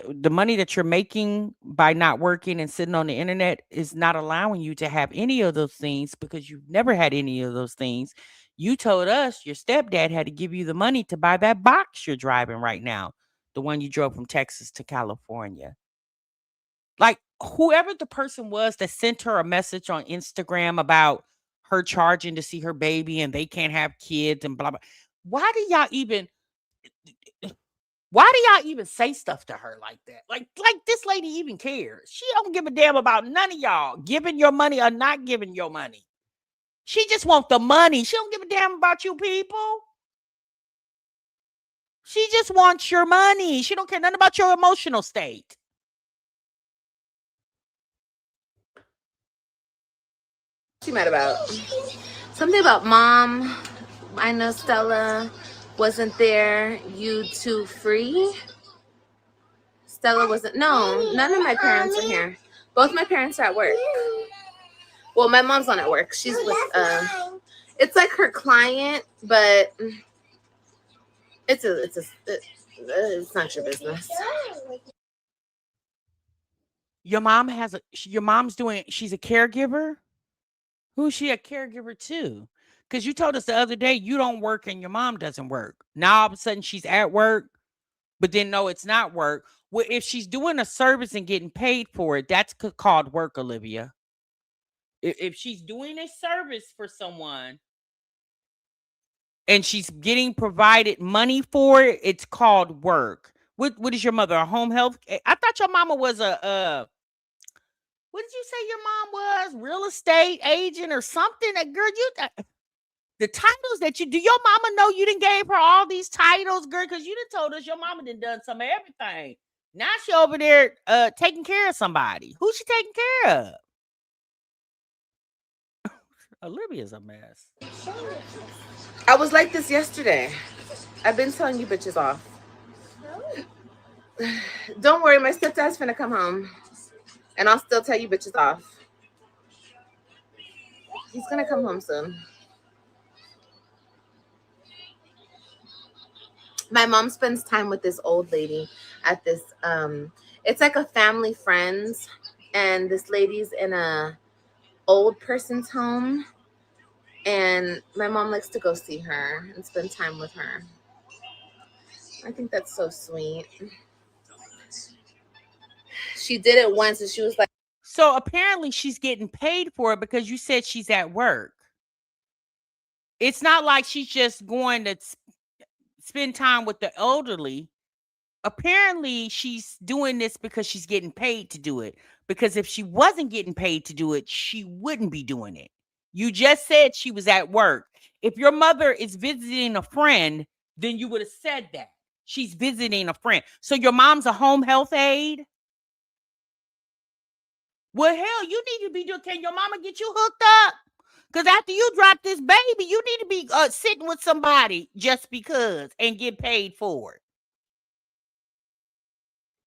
the money that you're making by not working and sitting on the internet is not allowing you to have any of those things, because you've never had any of those things. You told us your stepdad had to give you the money to buy that box you're driving right now, the one you drove from Texas to California. Like, whoever the person was that sent her a message on Instagram about her charging to see her baby and they can't have kids and blah blah. Why do y'all even why do y'all even say stuff to her like that? Like this lady even cares. She don't give a damn about none of y'all giving your money or not giving your money. She just wants the money. She don't give a damn about you people. She just wants your money. She don't care nothing about your emotional state. She mad about something about mom. I know Stella wasn't there. You two free? Stella wasn't. No, none of my parents are here. Both my parents are at work. Well, my mom's not at work. She's with it's like her client, but it's not your business. Your mom has a your mom's doing she's a caregiver? Who's she a caregiver to? Because you told us the other day you don't work and your mom doesn't work. Now all of a sudden she's at work, but then no, it's not work. Well, if she's doing a service and getting paid for it, that's called work, Olivia. If she's doing a service for someone and she's getting provided money for it, it's called work. What is your mother? A home health? I thought your mama was a what did you say your mom was? Real estate agent or something? Girl, you the titles that you do, your mama know you didn't gave her all these titles, girl, because you done told us your mama done some of everything. Now she over there taking care of somebody. Who's she taking care of? Olivia's a mess. I was like this yesterday. I've been telling you bitches off. Don't worry, my stepdad's finna come home. And I'll still tell you bitches off. He's gonna come home soon. My mom spends time with this old lady at this it's like a family friends, and this lady's in a old person's home, and my mom likes to go see her and spend time with her. I think that's so sweet. She did it once and she was like, So apparently she's getting paid for it because you said she's at work. It's not like she's just going to spend time with the elderly. Apparently she's doing this because she's getting paid to do it. Because if she wasn't getting paid to do it, she wouldn't be doing it. You just said she was at work. If your mother is visiting a friend, then you would have said that. She's visiting a friend. So your mom's a home health aide? Well, hell, you need to be doing. Can your mama get you hooked up? Because after you drop this baby, you need to be sitting with somebody just because and get paid for it.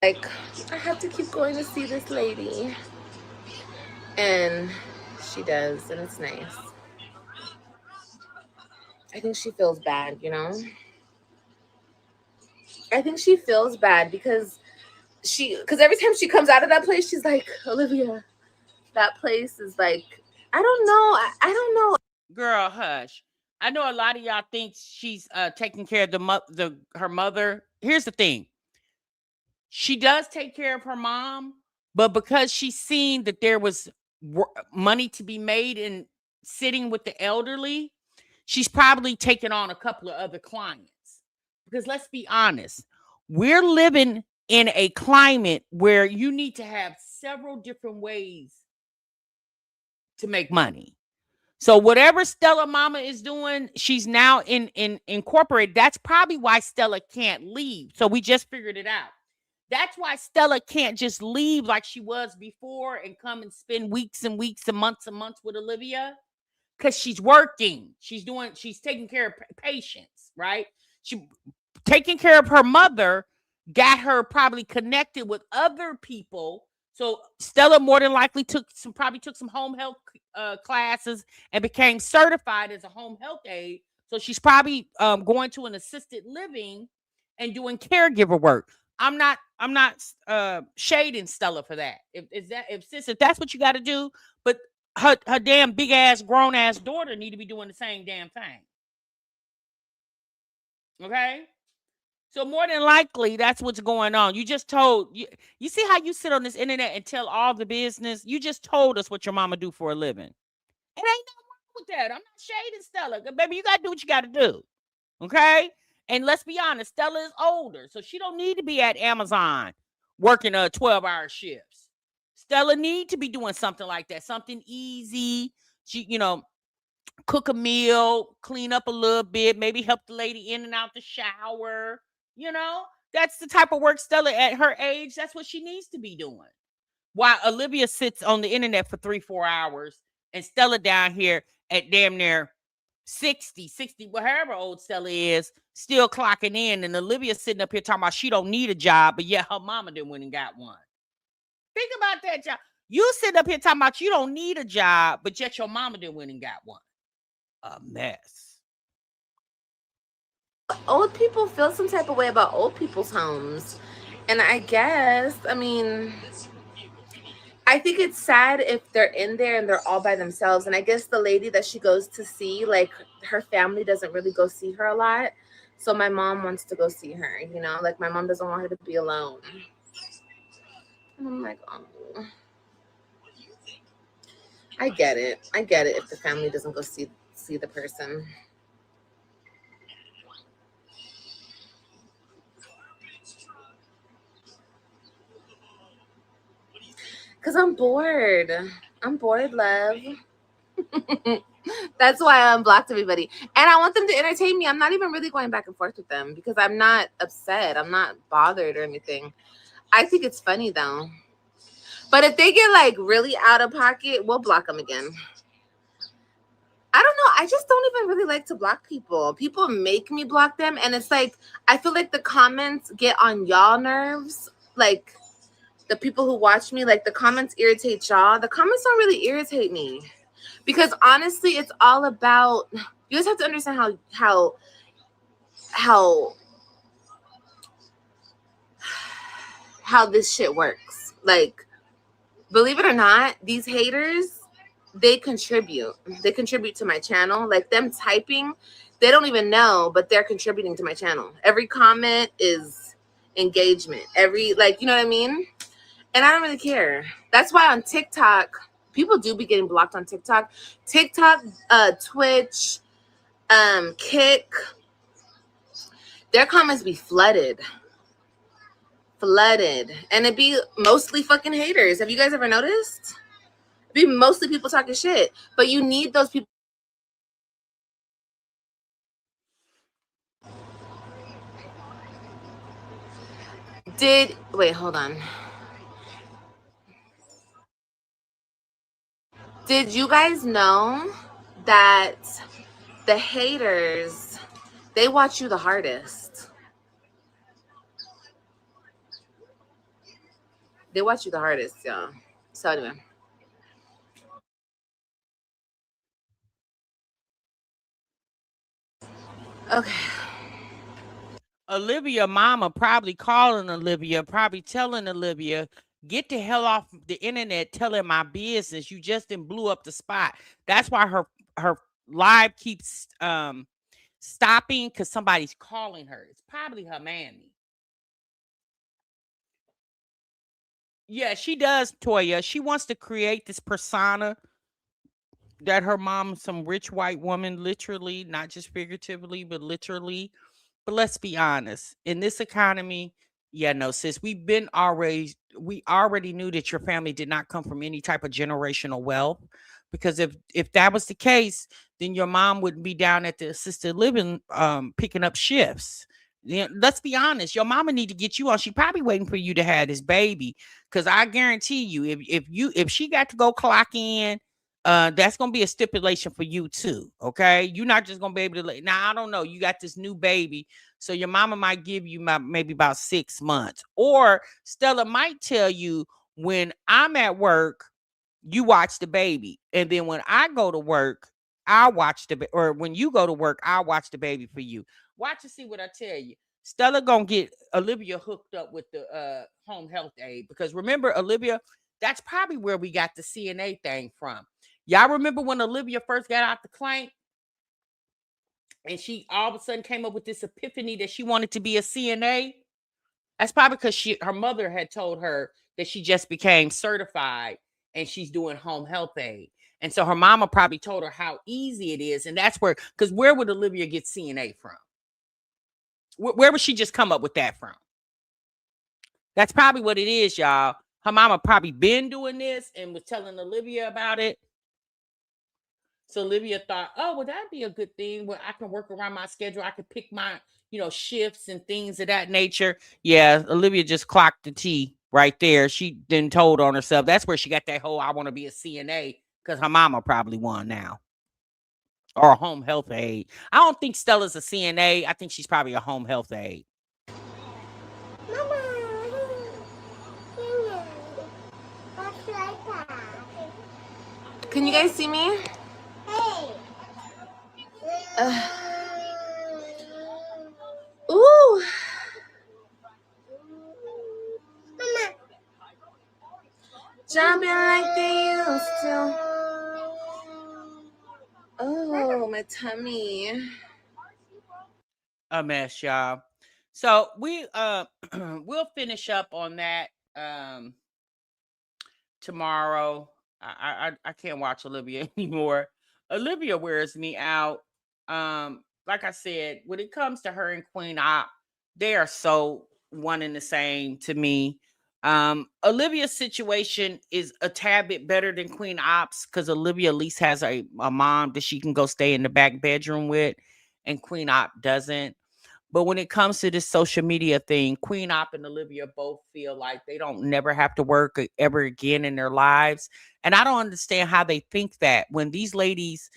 like, I have to keep going to see this lady. And she does, and it's nice. I think she feels bad, you know? I think she feels bad because every time she comes out of that place, she's like, Olivia, that place is like, I don't know. I don't know. Girl, hush. I know a lot of y'all think she's taking care of her mother here's the thing. She does take care of her mom, but because she's seen that there was money to be made in sitting with the elderly, she's probably taken on a couple of other clients. Because let's be honest, we're living in a climate where you need to have several different ways to make money. So whatever Stella mama is doing, she's now in incorporated. That's probably why Stella can't leave. So we just figured it out. That's why Stella can't just leave like she was before and come and spend weeks and weeks and months with Olivia, because she's working. She's taking care of patients, right? She taking care of her mother got her probably connected with other people. So Stella more than likely took some home health classes and became certified as a home health aide. So she's probably going to an assisted living and doing caregiver work. I'm not shading Stella for that. If that's what you got to do, but her damn big ass grown ass daughter need to be doing the same damn thing. Okay? So more than likely, that's what's going on. You just told you see how you sit on this internet and tell all the business. You just told us what your mama do for a living. It ain't nothing wrong with that. I'm not shading Stella, baby. You gotta do what you gotta do, okay? And let's be honest, Stella is older, so she don't need to be at Amazon working 12-hour shifts. Stella need to be doing something like that, something easy. She, cook a meal, clean up a little bit, maybe help the lady in and out the shower. You know, that's the type of work Stella at her age, that's what she needs to be doing. While Olivia sits on the internet for 3-4 hours and Stella down here at damn near 60, whatever old Stella is, still clocking in. And Olivia sitting up here talking about she don't need a job, but yet her mama didn't went and got one. Think about that job. You sitting up here talking about you don't need a job, but yet your mama didn't went and got one. A mess. Old people feel some type of way about old people's homes. And I guess, I think it's sad if they're in there and they're all by themselves. And I guess the lady that she goes to see, like, her family doesn't really go see her a lot. So my mom wants to go see her, like my mom doesn't want her to be alone. And I'm like, oh, I get it if the family doesn't go see the person. Because I'm bored, love. That's why I unblocked everybody. And I want them to entertain me. I'm not even really going back and forth with them because I'm not upset. I'm not bothered or anything. I think it's funny though. But if they get like really out of pocket, we'll block them again. I don't know. I just don't even really like to block people. People make me block them. And it's like, I feel like the comments get on y'all nerves. Like the people who watch me, like the comments irritate y'all. The comments don't really irritate me. Because honestly, it's all about, you just have to understand how this shit works. Like, believe it or not, these haters, they contribute to my channel. Like them typing, they don't even know, but they're contributing to my channel. Every comment is engagement. You know what I mean? And I don't really care. That's why on TikTok, people do be getting blocked on TikTok. Twitch, Kick, their comments be flooded. And it be mostly fucking haters. Have you guys ever noticed? It be mostly people talking shit. But you need those people. Wait, hold on. Did you guys know that the haters, they watch you the hardest? They watch you the hardest, y'all. So anyway. Okay. Olivia mama probably calling Olivia, probably telling Olivia, get the hell off the internet telling my business. You just didn't blew up the spot. That's why her live keeps stopping, because somebody's calling her. It's probably her mammy. Yeah, she does, Toya. She wants to create this persona that her mom's some rich white woman, literally, not just figuratively, but literally. But let's be honest, in this economy, yeah, no, sis, we already knew that your family did not come from any type of generational wealth. Because if that was the case, then your mom wouldn't be down at the assisted living picking up shifts. Yeah, let's be honest, your mama need to get you on. She probably waiting for you to have this baby. Cause I guarantee you, if she got to go clock in, that's gonna be a stipulation for you too. Okay, you're not just gonna be able to now. I don't know. You got this new baby, so your mama might give you maybe about 6 months, or Stella might tell you, when I'm at work, you watch the baby, and then when I go to work, I watch or when you go to work, I watch the baby for you. Watch and see what I tell you. Stella gonna get Olivia hooked up with the home health aide, because remember, Olivia, that's probably where we got the CNA thing from. Y'all remember when Olivia first got out the clank, and she all of a sudden came up with this epiphany that she wanted to be a CNA? That's probably because her mother had told her that she just became certified and she's doing home health aid. And so her mama probably told her how easy it is. And that's because where would Olivia get CNA from? Where would she just come up with that from? That's probably what it is, y'all. Her mama probably been doing this and was telling Olivia about it. So Olivia thought, oh, well, that'd be a good thing where I can work around my schedule. I could pick my, shifts and things of that nature. Yeah, Olivia just clocked the T right there. She then told on herself. That's where she got that whole I want to be a CNA, because her mama probably won now. Or a home health aide. I don't think Stella's a CNA. I think she's probably a home health aide. Mama, what's like that? Can you guys see me? Hey. Uh, ooh. Mama. Jumping like they used to. Oh, my tummy. A mess, y'all. So we we'll finish up on that tomorrow. I can't watch Olivia anymore. Olivia wears me out. Like I said, when it comes to her and Queen Op, they are so one and the same to me. Olivia's situation is a tad bit better than Queen Op's, because Olivia at least has a mom that she can go stay in the back bedroom with, and Queen Op doesn't. But when it comes to this social media thing, Queen Op and Olivia both feel like they don't never have to work ever again in their lives. And I don't understand how they think that, when these ladies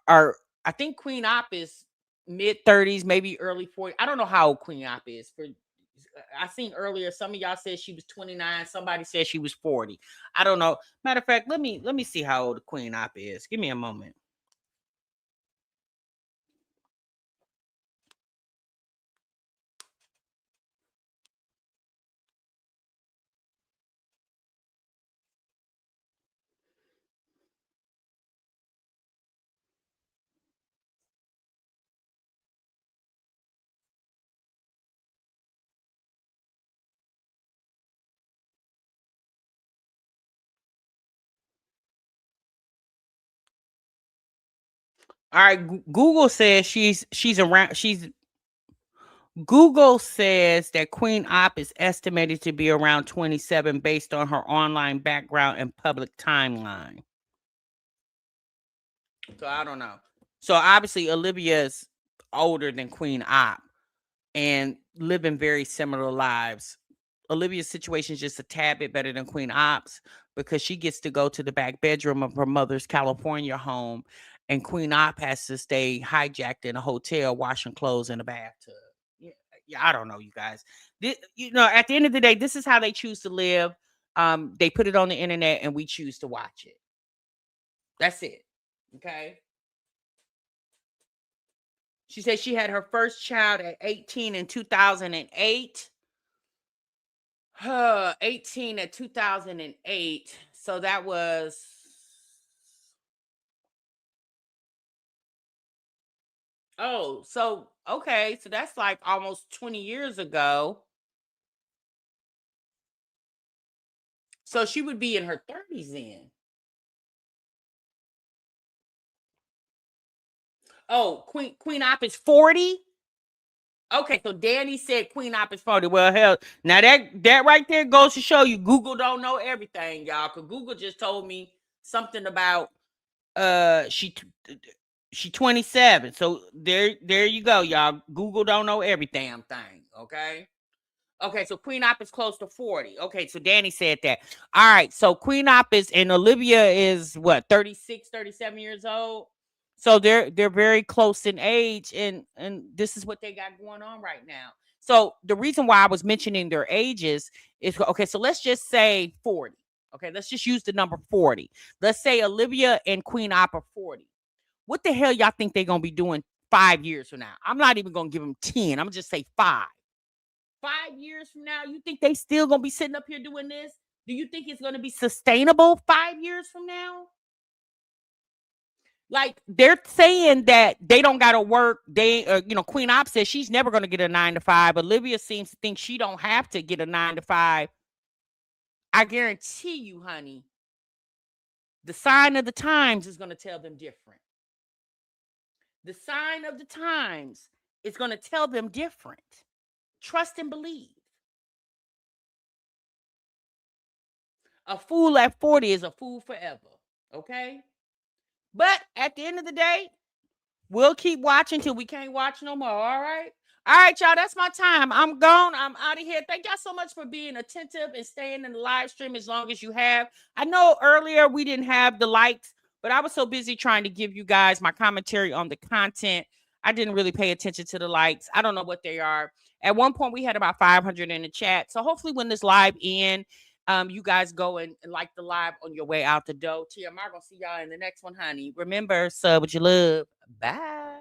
are, I think Queen Op is mid 30s, maybe early 40s. I don't know how old Queen Op is. I seen earlier some of y'all said she was 29, somebody said she was 40. I don't know. Matter of fact, let me see how old Queen Op is. Give me a moment. All right, Google says she's around she's Google says that Queen Op is estimated to be around 27 based on her online background and public timeline. So I don't know. So obviously Olivia's older than Queen Op and living very similar lives. Olivia's situation is just a tad bit better than Queen Op's, because she gets to go to the back bedroom of her mother's California home, and Queen Op has to stay hijacked in a hotel washing clothes in a bathtub. Yeah, yeah, I don't know, you guys. At the end of the day, this is how they choose to live. They put it on the internet, and we choose to watch it. That's it. Okay. She said she had her first child at 18 in 2008. 18 at 2008. So that was, oh, so okay, so that's like almost 20 years ago. So she would be in her 30s then. Oh, Queen Op is 40. Okay, so Danny said Queen Op is 40. Well, hell, now that right there goes to show you Google don't know everything, y'all. Cause Google just told me something about she 27. So there you go, y'all. Google don't know every damn thing. Okay. Okay, so Queen Op is close to 40. Okay, so Danny said that. All right, so Queen Op is and Olivia is what 36, 37 years old. So they're very close in age, and this is what they got going on right now. So the reason why I was mentioning their ages is okay, so let's just say 40. Okay, let's just use the number 40. Let's say Olivia and Queen Op are 40. What the hell y'all think they're gonna be doing 5 years from now? I'm not even gonna give them 10. I'm gonna just say 5. 5 years from now, you think they still gonna be sitting up here doing this? Do you think it's gonna be sustainable 5 years from now? Like they're saying that they don't gotta work. They, Queen Op says she's never gonna get a 9 to 5. Olivia seems to think she don't have to get a 9 to 5. I guarantee you, honey, the sign of the times is gonna tell them different. The sign of the times is gonna tell them different. Trust and believe. A fool at 40 is a fool forever. Okay? But at the end of the day, we'll keep watching till we can't watch no more. All right. All right, y'all. That's my time. I'm gone. I'm out of here. Thank y'all so much for being attentive and staying in the live stream as long as you have. I know earlier we didn't have the likes, but I was so busy trying to give you guys my commentary on the content. I didn't really pay attention to the likes. I don't know what they are. At one point, we had about 500 in the chat. So hopefully, when this live ends, you guys go and like the live on your way out the door. TMR, gonna see y'all in the next one, honey. Remember, sub what you love. Bye.